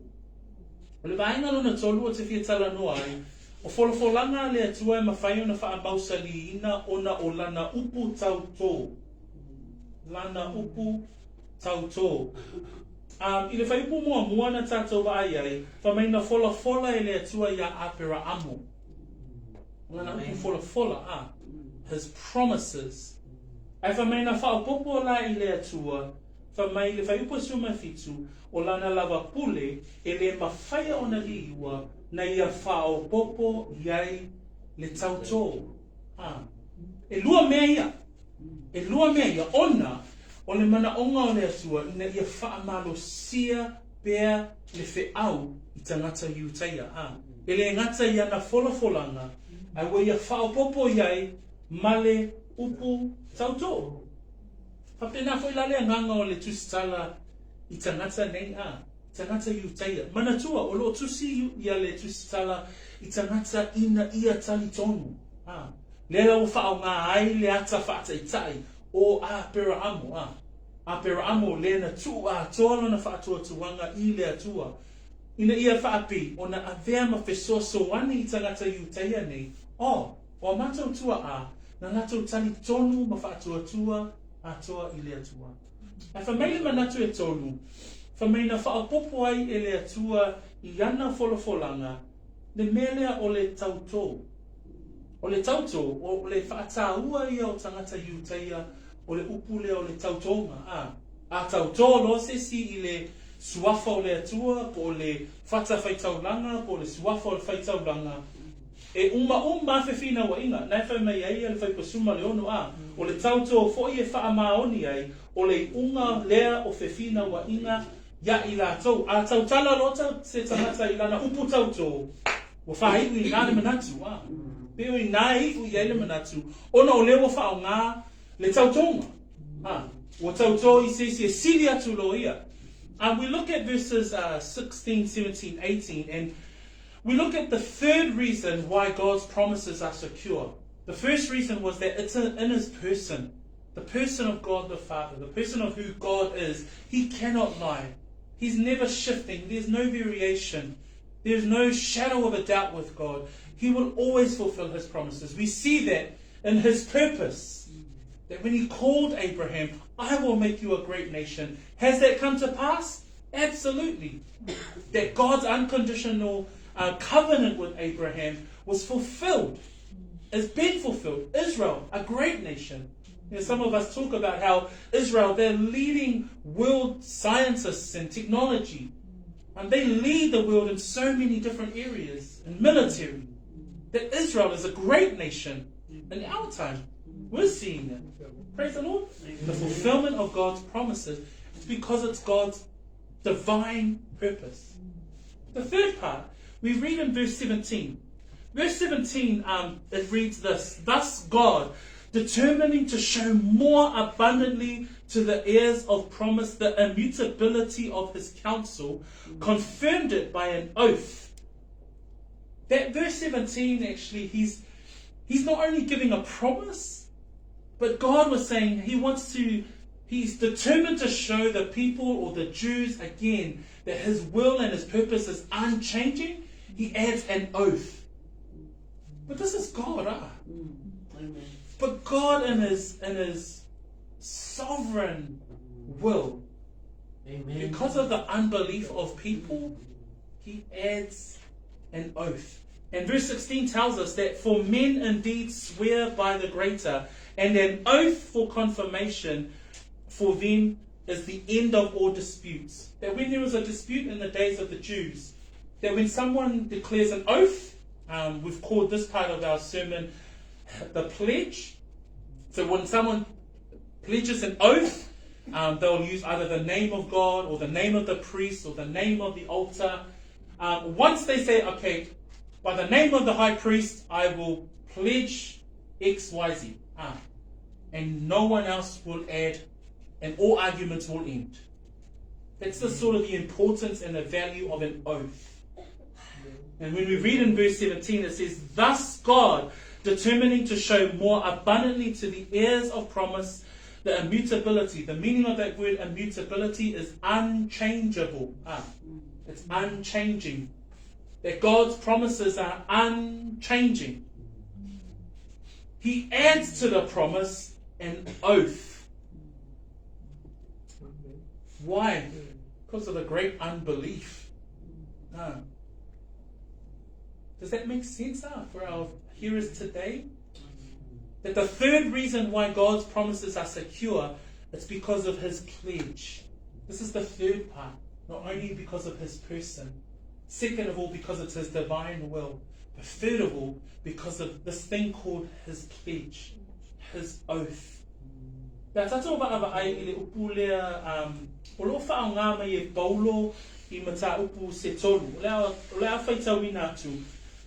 O le vaenga lona tolu o te whiatala no ai, o folafolaga le atua e mawhai o na faamausaliina ona o lana upu tautō. Lana upu tautō. I le whaipu mua na tātou wa ai, wha mai na folafola e le atua ia Aperu. Lana upu folafola, his promises. Ai wha mai na whaopopo la i le atua, Whamai le whaiupa suma fitu o lana lava pule e le mawhaia o na liwa na ia whao popo iai le tautō. E lua mea ia. E lua mea ia ona o le mana onga o le atua na ia whaamalo sia pea le whiau I tangata iutaia. E le ngata ia na folafolaga ai wa ia whaopopo iai male upu tautō. Hapena foi lale nganga o le tusitala I tangata nei tangata iutaia. Manatua o lo tusi ia le tusitala I tangata ina ia tali tonu. Lela o whao ngā ai le ata whaataitai o Eperu amo. Eperu amo le na tu toala na whaatua tuanga I le atua. Ina ia whaapi o na avea ma whesoa soani I tangata iutaia nei. O mātou tua na natou tali tonu ma whaatua tua atoa I le atua. E whamaile manatu e tonu. Whamaina whaapopo ai e le atua I ana folafolaga le melea o le tautō. O le tautō, o le whaatāua ia o tangata iutaia o le upule o le tautonga. A tautō lo se si I le suafa o le atua, po le whata whaitaulanga, po le suafa o le whaitaulanga. E uma whiwhina wa inga, nai whai mai ai le whaipasuma le ono o le tautō foi e whaamaoni ai, o le unga lea o whiwhina wa inga ia I lātou. A tautala lota se tangata I lana upu tautō, wa whaiwi I ngāne manatu. Peo I nai u I le manatu, ona o lewa whao ngā le tautonga. O tautō I se sili atu lo ia. We look at verses 16, 17, 18, and we look at the third reason why God's promises are secure. The first reason was that it's in His person, the person of God the Father, the person of who God is. He cannot lie. He's never shifting. There's no variation. There's no shadow of a doubt with God. He will always fulfill His promises. We see that in His purpose, that when He called Abraham, I will make you a great nation. Has that come to pass? Absolutely. That God's unconditional covenant with Abraham was fulfilled. It's been fulfilled. Israel, a great nation. Some of us talk about how Israel, they're leading world scientists and technology. And they lead the world in so many different areas, in military. That Israel is a great nation. In our time, we're seeing it. Praise the Lord. The fulfillment of God's promises is because it's God's divine purpose. The third part, we read in verse 17. Verse 17, it reads this: Thus God, determining to show more abundantly to the heirs of promise the immutability of His counsel, confirmed it by an oath. That verse 17, actually, he's not only giving a promise, but God was saying He's determined to show the people or the Jews again that His will and His purpose is unchanging. He adds an oath. But this is God, Amen. But God in His sovereign will, Amen. Because of the unbelief of people, He adds an oath. And verse 16 tells us that for men indeed swear by the greater, and an oath for confirmation for them is the end of all disputes. That when there was a dispute in the days of the Jews, that when someone declares an oath, we've called this part of our sermon the pledge. So when someone pledges an oath, they'll use either the name of God or the name of the priest or the name of the altar. Once they say, okay, by the name of the high priest, I will pledge X, Y, Z. And no one else will add, and all arguments will end. That's the sort of the importance and the value of an oath. And when we read in verse 17, it says, Thus God, determining to show more abundantly to the heirs of promise the immutability. The meaning of that word immutability is unchangeable. It's unchanging. That God's promises are unchanging. He adds to the promise an oath. Why? Because of the great unbelief. Does that make sense for our hearers today? That the third reason why God's promises are secure it's because of his pledge. This is the third part. Not only because of his person, second of all, because it's his divine will, but third of all, because of this thing called his pledge, his oath. Pea tatou wa'awa ai I le upu lea, o loo whaonga mai e Paulo I mata upu se tolu. O lea whaitawina atu.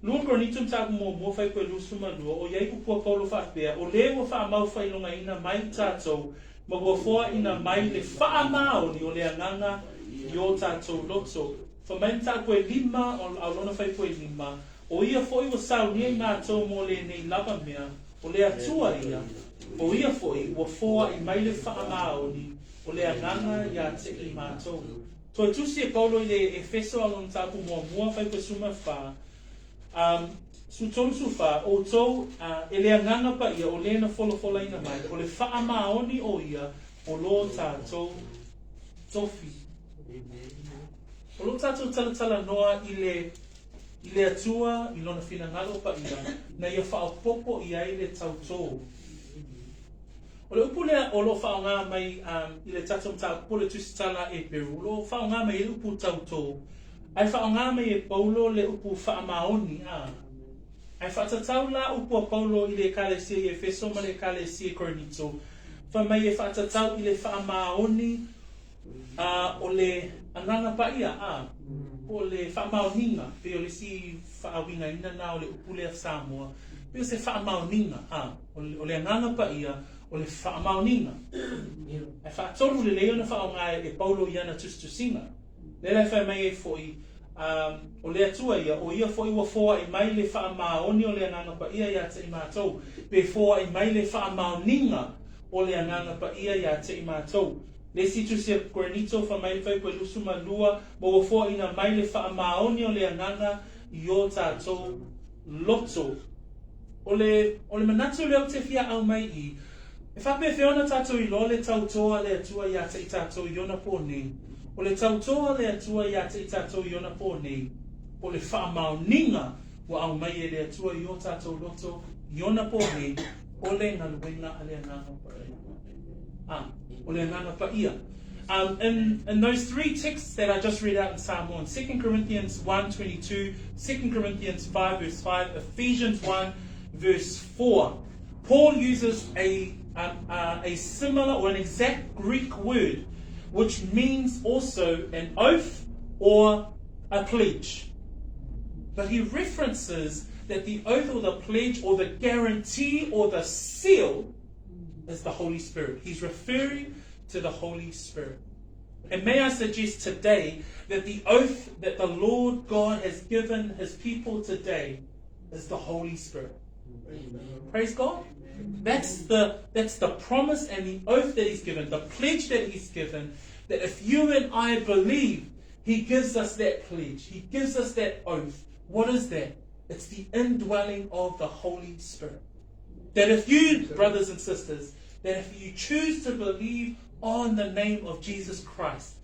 Lua kronitum ta mo whai koe lusuma lua, o iei upu a Paulo whaapea, o le wa whaamau whailonga ina mai tātou, ma wa whoa ina mai le whaamau ni o lea nganga I o tātou loto. Whamainta koe lima, o aulona whai koe lima, o ia foi wa sau ni mātou mo le nei lava mea, o lea tua ia, o ia foi wa whoa I mai le whaamau ni, o lea nganga ia te I mātou. Toi tusi e Paulo I le Efeso alon tāpu mua whai koe suma wha, su tolu su wha, o tau e lea nganga pa ia, o lea na folafolaga mai, o le whaamaoni o ia, o lo tātou tofi. O lo tātou talatala noa I le atua, I lona finangalo pa ia, na ia whaopopo I ai le tautou. O le upu lea o lo whaonga mai I le tatou tāpo le tusitala Eperu, lo whaonga mai I le upu tautou. Ai whaonga mai e Paulo le upu whaamaoni Ai whatatau la upu a Paulo I le kalesia I Efeso ma le kalesia Korinito. Whamai e whatatau I le whaamaoni o le anganga pa ia o le whaamaoninga pe o le si whaawinga ina na o le upu lea Samoa pe o se whaamaoninga o le anganga pa ia o le whaamaoninga ai whaatolu le leo na whaonga e Paulo iana tustusinga Lele whai mai e foi o le atua ia, o ia foi wa foa I mai le whaamaoni o le anganga pa ia ia te I mātou. Pe foa I mai le whaamaoninga o le anganga pa ia ia te I mātou. Le situ se Korinito wha mai whai koe lusuma lua, mo wa foa ina mai le whaamaoni o le anganga I o tātou loto. O le manatu leo te fia au mai I, e whape whiona tātou I lo le tautoa le atua ia te I tātou I ona po nei. O le tautoa le atua ia te I tātou I ona po nei. O le whaamaoninga wa au mai e le atua I o tātou loto I ona po nei. O le ngaluenga a le nganga pa ia. O le nganga pa ia. In those three texts that I just read out in Samoan, 2 Corinthians 1:22, 2 Corinthians 5 verse 5, Ephesians 1 verse 4, Paul uses a similar or an exact Greek word which means also an oath or a pledge. But he references that the oath or the pledge or the guarantee or the seal is the Holy Spirit. He's referring to the Holy Spirit. And may I suggest today that the oath that the Lord God has given his people today is the Holy Spirit. Amen. Praise God. That's the promise and the oath that he's given, the pledge that he's given, that if you and I believe, he gives us that pledge. He gives us that oath. What is that? It's the indwelling of the Holy Spirit. That if you, brothers and sisters, that if you choose to believe on the name of Jesus Christ,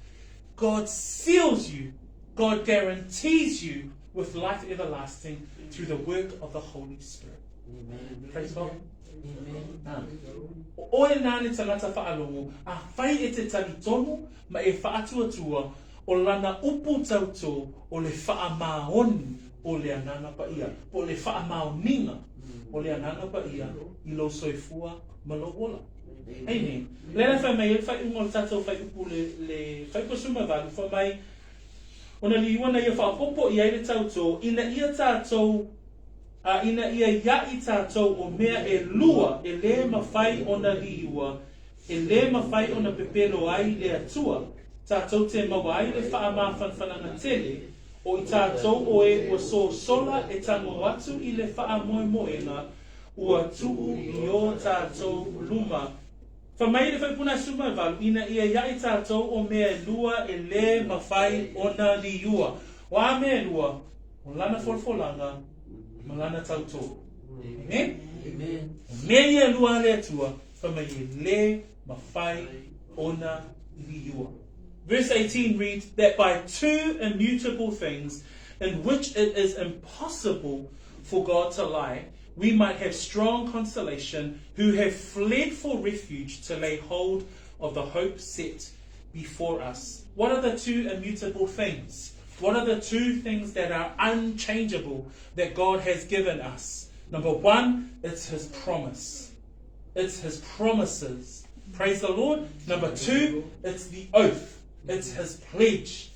God seals you, God guarantees you with life everlasting through the work of the Holy Spirit. Amen. Praise God. O e nāne tangata whaalongo, a whai e te taritonu, ma e whaatuatua, o lana upu tauto, o le whaamaoni, o le ananga pa ia, o le whaamaoninga, o le ananga pa ia, I lo soifua ma lo ola. Amen. Lena whai mai, e whai ungo tatou whai upu le whai kusuma valu, whai mai, ona li iwana ia whaapopo I aile tauto, ina ia tātou, ina ia iai tātou o mea e lua, e le mawhai ona liua, e le mawhai ona pepelo ai le atua, tātou te mawai le whaamawhanwhananga tele, o I tātou o e ua so sola e tango atu I le whaamoemoenga, ua tuu I o tātou luma. Whamai le whaipuna suma valu, ina ia iai tātou o mea e lua, e le mawhai ona liua. O a mea lua, o lana folafolaga, malana tauto. Amen? Amen. Mea ia lua le atua, whamai e le mawhai ona liua. Verse 18 reads that by two immutable things in which it is impossible for God to lie, we might have strong consolation who have fled for refuge to lay hold of the hope set before us. What are the two immutable things? What are the two things that are unchangeable that God has given us? Number one, it's His promise. It's His promises. Praise the Lord. Number two, it's the oath. It's His pledge.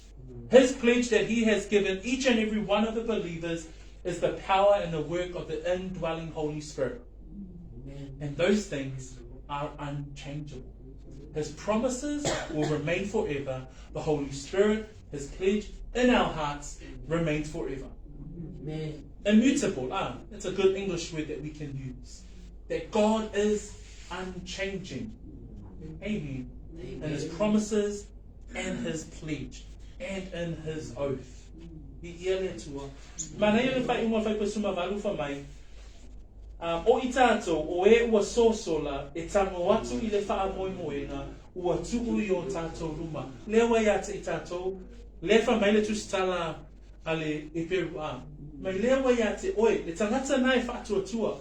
His pledge that He has given each and every one of the believers is the power and the work of the indwelling Holy Spirit. And those things are unchangeable. His promises will remain forever. The Holy Spirit, His pledge in our hearts, remains forever. Amen. Immutable. It's a good English word that we can use. That God is unchanging. Amen. In His promises and His pledge and in His oath. O i tātou, o e ua sōsola, e tango atu I le wha moemoenga, ua tuku I o tātou ruma. Lea wai ate I tātou, lea wha maile tustala a le Eperu a. Mai lea wai ate oe, le tangata nai wha atua.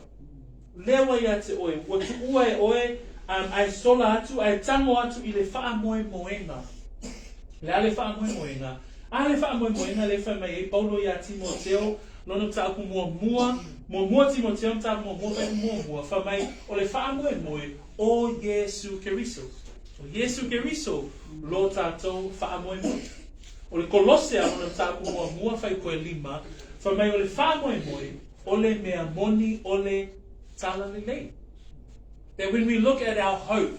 Lea wai ate oe, ua tuku e oe, ai sola atu, ai tango atu I le wha moemoenga. Lea le wha moemoenga. A le wha moemoenga le wha mai e Paulo I a Timoteo, lono tāku mua Timoteo tāku mua wha mai o le wha moe o Yesu Keriso. O Yesu Keriso lo tātou wha moe. O le Kolosea lono tāku mua whai koe lima, wha mai o le wha moe o le mea moni o le tala lelei. That when we look at our hope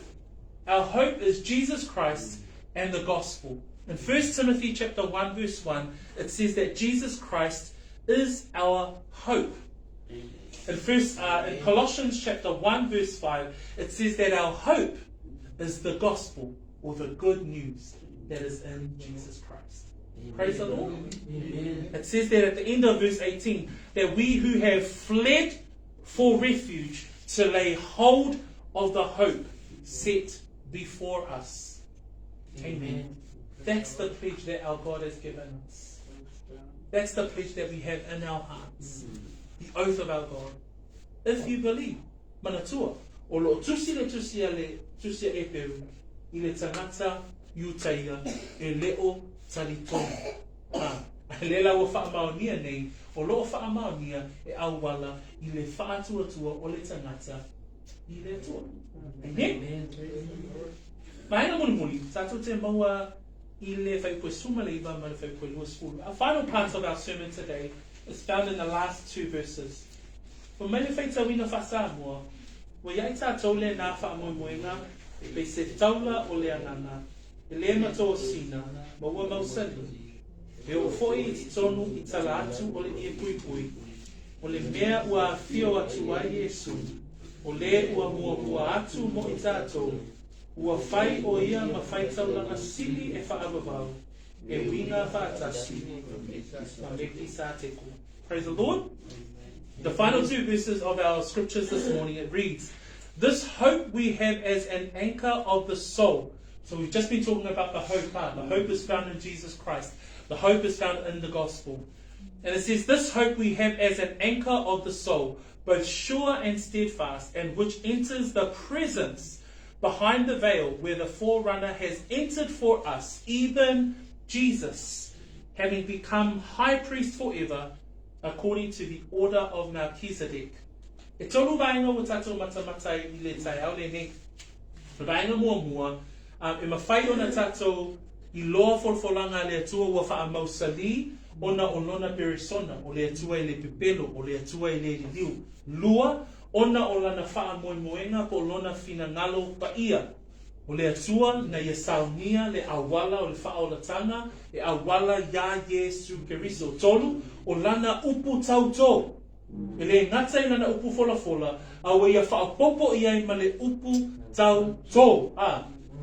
is Jesus Christ and the gospel. In 1 Timothy chapter 1 verse 1, it says that Jesus Christ is our hope. In Colossians chapter 1 verse 5, it says that our hope is the gospel or the good news that is in Jesus Christ. Amen. Praise the Lord. Amen. It says that at the end of verse 18, that we who have fled for refuge to lay hold of the hope set before us. Amen. That's the pledge that our God has given us. That's the pledge that we have in our hearts. The oath of our God. If you believe, manatua, o lo tusi Eperu, I le tangata iutaia, e leo talitona. Le la o whaamaonia nei, o lo whaamaonia e awala, I le whaatuatua o le tangata, I le tua. Amen? Maenga muni, tātou te maua, our final part of our sermon today is found in the last two verses. For many feita wina whasamoa, wa iai tātou le nā whaamoemoenga, e pe se taula o le anana, e le mato o sina, ma ua mausali. E o foi I tonu I tala atu o le ie pui, o le mea ua fio atu ai Yesu, o le ua mua atu mo I tātou, ua fai o ia ma fai taulanga sili e whaavavau, e winga whaatasi, ma meki sa teku. Praise the Lord. The final two verses of our scriptures this morning, it reads, this hope we have as an anchor of the soul. So we've just been talking about the hope part. The hope is found in Jesus Christ. The hope is found in the gospel. And it says, this hope we have as an anchor of the soul, both sure and steadfast, and which enters the presence behind the veil where the forerunner has entered for us, even Jesus, having become high priest forever, according to the order of Melchizedek. E tolu vaenga o tātou matamatai I le tai au le ne. Vaenga mua, e mawhai o na tātou I loa folafolaga le atua ua faamausaliina, ona o lona peresona, o le atua I le pepelo, o le atua I le liliu. Lua, ona o lana whaamoemoenga po lona finangalo paia. O le atua na ia saunia le awala o le whaolatanga, e awala ya Yesu Keriso. Tolu, o lana upu tauto. E le ngata I lana upu folafola, a ia whaapopo ia I ma le upu tauto.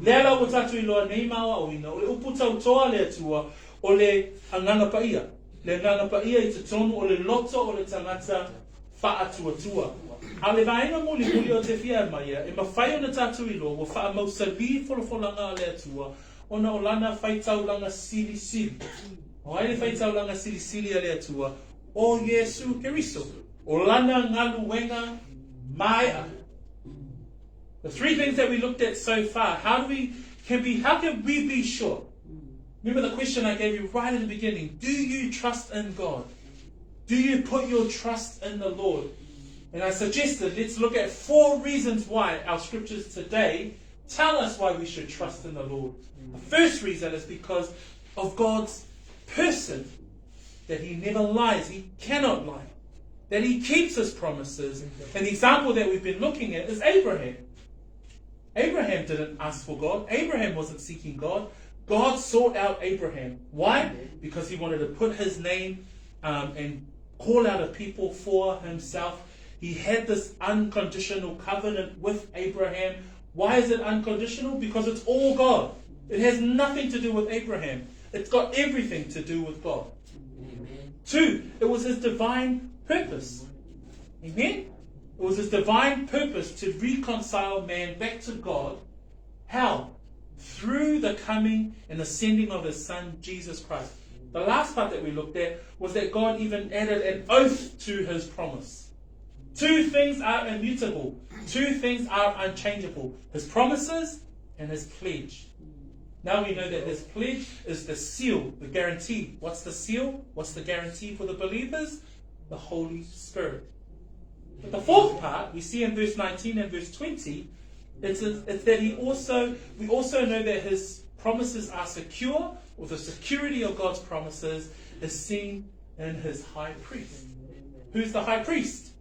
Le ala o tatu I loa nei maua o ina, o le upu tautoa le atua, o le anganga paia. Le anganga paia I te tonu o le loto o le tangata whaatuatua. A le vaenga muli o te fia maia, e mawhai o na tātou I loa, wa faamausaliina folafolaga le atua, ona o lana whaitaulanga sili. O ai le whaitaulanga sili a le atua, o Yesu Keriso. O lana ngaluenga maia. The three things that we looked at so far. How can we be sure? Remember the question I gave you right at the beginning. Do you trust in God? Do you put your trust in the Lord? And I suggested let's look at 4 reasons why our scriptures today tell us why we should trust in the Lord. The first reason is because of God's person, that he never lies, he cannot lie, that he keeps his promises. And the example that we've been looking at is Abraham. Abraham didn't ask for God. Abraham wasn't seeking God. God sought out Abraham. Why? Because he wanted to put his name and call out a people for himself. He had this unconditional covenant with Abraham. Why is it unconditional? Because it's all God. It has nothing to do with Abraham. It's got everything to do with God. Amen. 2, it was his divine purpose. Amen? It was his divine purpose to reconcile man back to God. How? Through the coming and ascending of his Son, Jesus Christ. The last part that we looked at was that God even added an oath to his promise. 2 things are immutable. 2 things are unchangeable. His promises and his pledge. Now we know that his pledge is the seal, the guarantee. What's the seal? What's the guarantee for the believers? The Holy Spirit. But the 4th part, we see in verse 19 and verse 20, it's that we also know that his promises are secure, or the security of God's promises is seen in his high priest. Who's the high priest?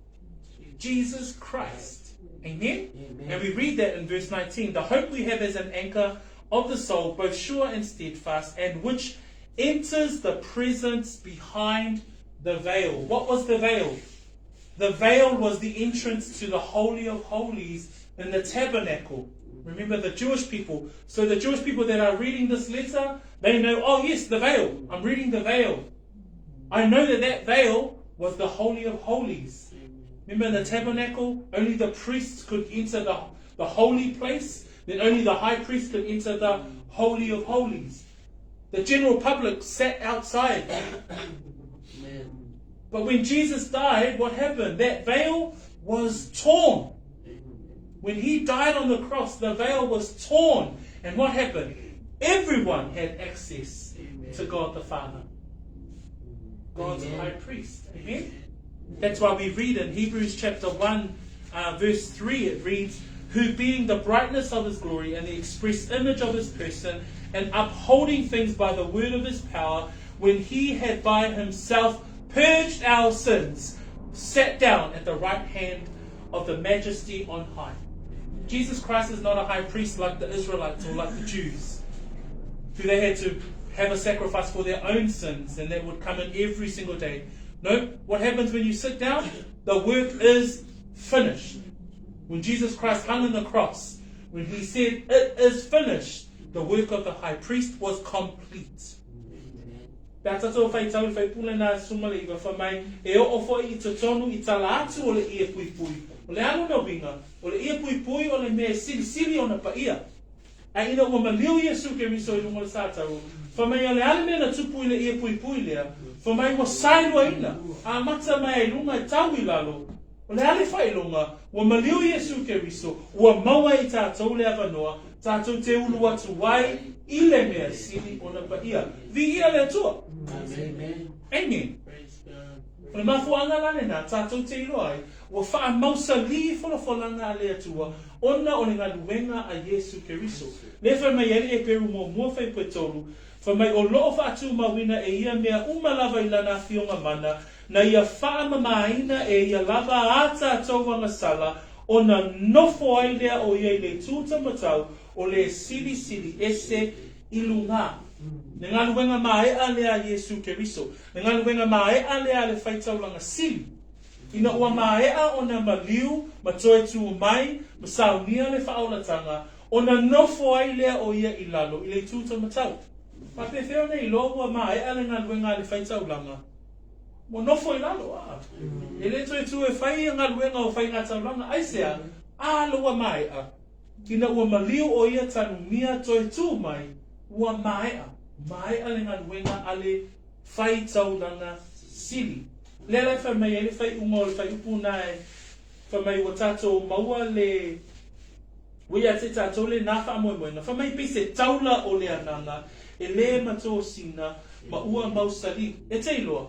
Jesus Christ. Amen? Amen? And we read that in verse 19. The hope we have as an anchor of the soul, both sure and steadfast, and which enters the presence behind the veil. What was the veil? The veil was the entrance to the Holy of Holies in the tabernacle. Remember the Jewish people. So the Jewish people that are reading this letter, they know, oh yes, the veil. I'm reading the veil. I know that veil was the Holy of Holies. Remember in the tabernacle, only the priests could enter the holy place. Then only the high priest could enter the Holy of Holies. The general public sat outside. But when Jesus died, what happened? That veil was torn. When he died on the cross, the veil was torn. And what happened? Everyone had access to God the Father. God's high priest. Amen? That's why we read in Hebrews chapter 1, verse 3, it reads, who being the brightness of his glory and the express image of his person, and upholding things by the word of his power, when he had by himself purged our sins, sat down at the right hand of the majesty on high. Jesus Christ is not a high priest like the Israelites or like the Jews, who they had to have a sacrifice for their own sins, and that would come in every single day. No, what happens when you sit down? The work is finished. When Jesus Christ hung on the cross, when he said, it is finished, the work of the high priest was complete. That's all fai tau fai pula na sumale iwa famai e o fo I te tonu I tala atu o le ia pui pui. O le anu no binga, o le ia pui pui o le mea sili sili o na pa ia. A ina ua maliu Yesu ke riso I lunga le sātau. Famai o le ale mea na tupu I le ia pui pui lea. Famai wa sairua ina. A mata mai lunga I tau I lalo. O le ale fai lunga, ua maliu Yesu ke riso, ua maua I tātou le avanoa, tātou te ulu atu wai, I le mea sili o na pa ia. Vi ia le atua. Amen. Amen. O le mafuanga lane na tātou te iloai, ua faamausaliina folafolaga le atua, ona o le galuega a Yesu Keriso. Le fai mai ele Eperu mo mua fai petolu, fai mai o loo faatu mawina e ia mea umalava I lana fionga mana, na ia faamamaina e ia lava ata tauanga sala, ona nofo ai lea o ia le tuta matau, o le sili sili ese ilunga. Ne ngā luenga mae a lea Yesu Keriso. Ne ngā luenga mae a lea le whaitaulanga sili. Ina ua mae a o na maliu, matoe tu mai, masaunia le whaolatanga, o na nofo ai lea o ia I lalo, I le tuta matau. Pape feo nei lo ua mae a le ngā luenga le whaitaulanga. Mo nofo I lalo a. E le toe tu e whai ngā luenga o whai ngā taulanga, aisea, a lo ua mae a. Ina ua maliu o ia tanu mia toe tu mai, ua mae a. Mai ale ngā luenga ale whai taulanga sili. Lea whai mai ele whai ungo le whai upu nai. Whai mai o tātou maua le Wea te tātou le nā whaamoemoenga. Whamai pese taula o le ananga, e le mato sina, ma ua mausali. E te iloa.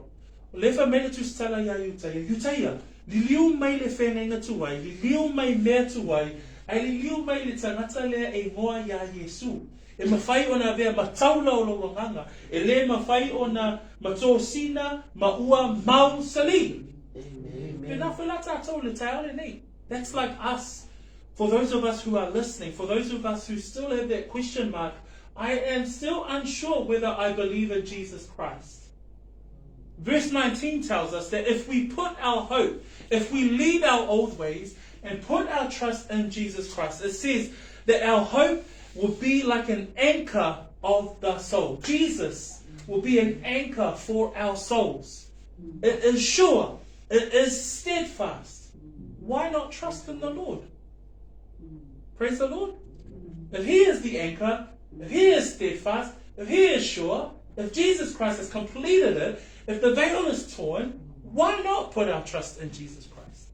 O le whamele tu stala ia iutaia. Iutaia, li liu mai le whenenga tuai, li liu mai mea tuai, ai li liu mai le tangata lea e moa ia Yesu. E mawhai o na vea mataula o lo nganga. E le mawhai o na mato sina, ma ua mausali. Pena whela tātou le taole nei. That's like us. For those of us who are listening, for those of us who still have that question mark, I am still unsure whether I believe in Jesus Christ. Verse 19 tells us that if we put our hope, if we leave our old ways and put our trust in Jesus Christ, it says that our hope will be like an anchor of the soul. Jesus will be an anchor for our souls. It is sure. It is steadfast. Why not trust in the Lord? Praise the Lord. If He is the anchor, if He is steadfast, if He is sure, if Jesus Christ has completed it, if the veil is torn, why not put our trust in Jesus Christ?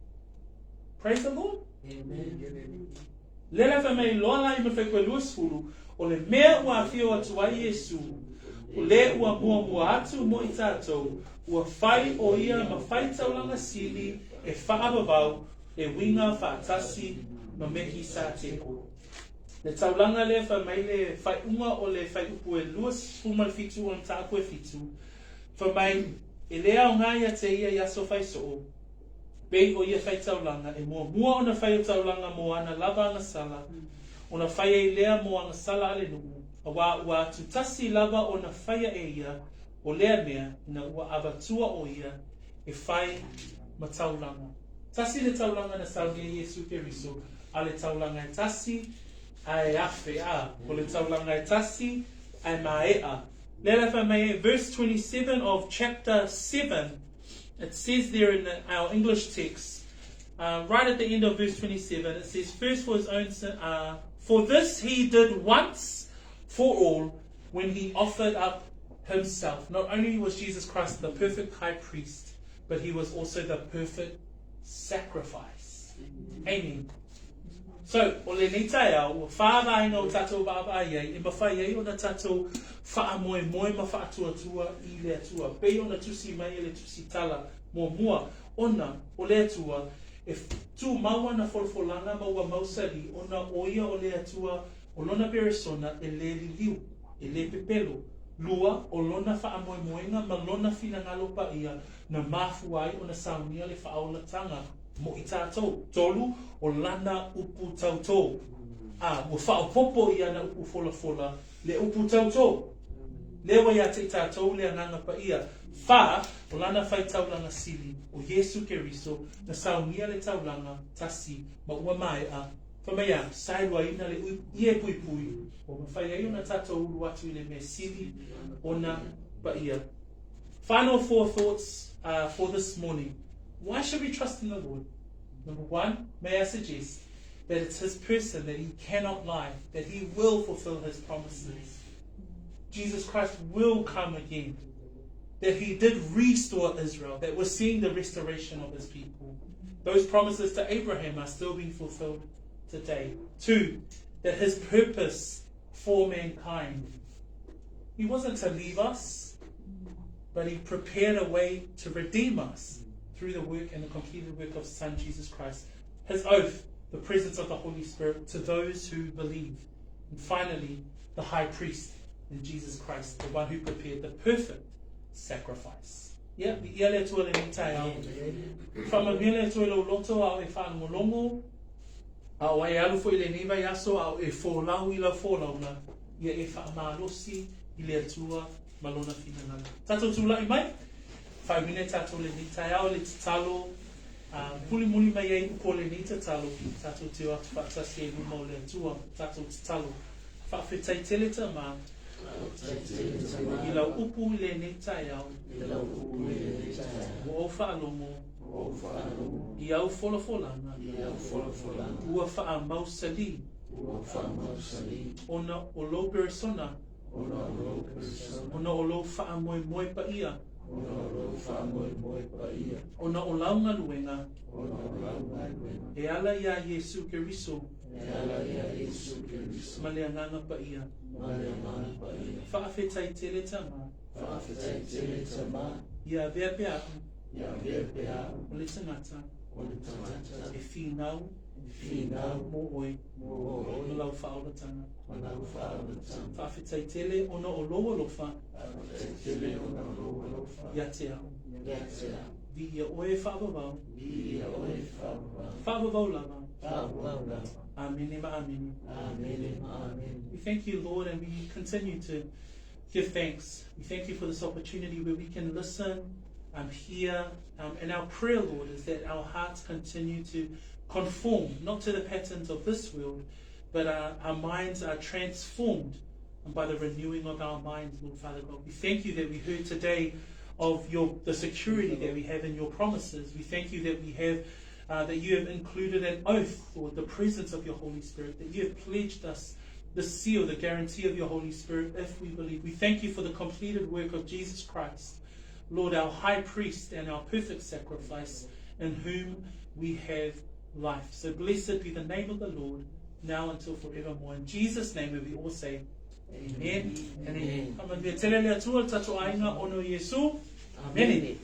Praise the Lord. Amen. Lela fa mai loa lai me whekwe luasfuru, o le mea ua whio atu a Yesu, o le ua mua atu mo I tātou, ua whai o ia ma whai taulanga sili, e whaababau, e winga whaatasi, ma mehi sa teko. Le taulanga le fa mai le whai unga o le whai upu e luas fumal fitu o tāpue fitu, fa mai e lea o ngai a te ia yaso whai so, bei o ia whai taulanga, e mua o na whai o taulanga mo ana lava anga sala, o na whai e lea mo anga sala ale nuu, a ua tutasi lava o na whai e ia, o lea mea, na ua awatua o ia, e whai ma taulanga. Tasi le taulanga na saungia Yesu Keriso, a le taulanga e tasi, a e afe a, o le taulanga e tasi, a maea. Lela fa mai, verse 27 of chapter 7, it says there in our English text, right at the end of verse 27, it says, first for his own sin, for this he did once for all, when he offered up himself. Not only was Jesus Christ the perfect high priest, but he was also the perfect sacrifice. Amen. So, o le nei tai au, ua whaavainga o tātou baba iei, e mawhai ei o na tātou whaamoe moe ma whaatuatua I le atua. Pei o na tusi mai e le tusi tala mua. Ona, o le atua, e tū maua na folafolaga ma ua mausali, ona oia o le atua, o lona peresona e le liliu, e le pepelo. Lua, o lona whaamoemoenga ma lona finangalo pa ia, na mafu ai o na saunia le whaaulatanga. Mo I tātou, tolu o lana upu tautou. Mo whaopopo ia na upu folafola, le upu tautou. Lewa ia te tātou le anganga pa ia. Wha, o lana whai taulanga sili, o Yesu Keriso, na saunia le taulanga, tasi, ma ua mai a. Whamea, sairua ina le ie pui pui, o mawhai ei o na tātou uru atu I le me sili, o na pa ia. Final 4 thoughts for this morning. Why should we trust in the Lord? Number one, may I suggest that it's His person, that He cannot lie, that He will fulfill His promises. Jesus Christ will come again, that He did restore Israel, that we're seeing the restoration of His people. Those promises to Abraham are still being fulfilled today. 2, that His purpose for mankind. He wasn't to leave us, but He prepared a way to redeem us through the work and the completed work of His Son, Jesus Christ. His oath, the presence of the Holy Spirit to those who believe. And finally, the high priest in Jesus Christ, the one who prepared the perfect sacrifice. Yeah, the ia le tua le mitai au. Whamamia le tua lo loto au e whanongolongo, au e alu fo I le niva yaso au e fōlau I la fōlauna, ia e whaamalosi I le atua malona finangana. Tatou tūlai mai? Whaimine tātou le ni tai au le talo, muli mai ei upo le ni talo, tātou te atu whaatasi e luma o le atua, tātou talo. Whaafetai teleta ma, I lau upu le ni tai au, o whaalomo, I au folafolaga, ua faamausaliina, ona o lo peresona, ona o lo whaamoemoe pa ia, ona o launga luenga, e ala ia Yesu Keriso, ala ia Yesu Keriso, ma le anganga pa ia. ma le amana pa ia. Whaafetai tele tama, Whaafetai tele tama, ia vea pea aku, ia vea pea, o le tangata, o le tangata, e whinau, whinau, mo oe, mo no oi, lau whaolatanga. mana whaolatanga. Whaafetai tele ono o loa lofa, Whaafetai tele ona loa lofa, ia te au. ia te au. Vi ia oe whaavavau, Ia oe whaua, whaavavau lava. whaua lava. Amen, ma amen. Amen, amen. We thank you, Lord, and we continue to give thanks. We thank you for this opportunity where we can listen, hear, and our prayer, Lord, is that our hearts continue to conform, not to the patterns of this world, but our minds are transformed by the renewing of our minds, Lord Father God. We thank you that we heard today of the security that we have in your promises. We thank you that we have that you have included an oath, Lord, the presence of your Holy Spirit, that you have pledged us the seal, the guarantee of your Holy Spirit, if we believe. We thank you for the completed work of Jesus Christ, Lord, our high priest and our perfect sacrifice, in whom we have life. So blessed be the name of the Lord, now until forevermore. In Jesus' name we all say, Amen and Amen. Amen.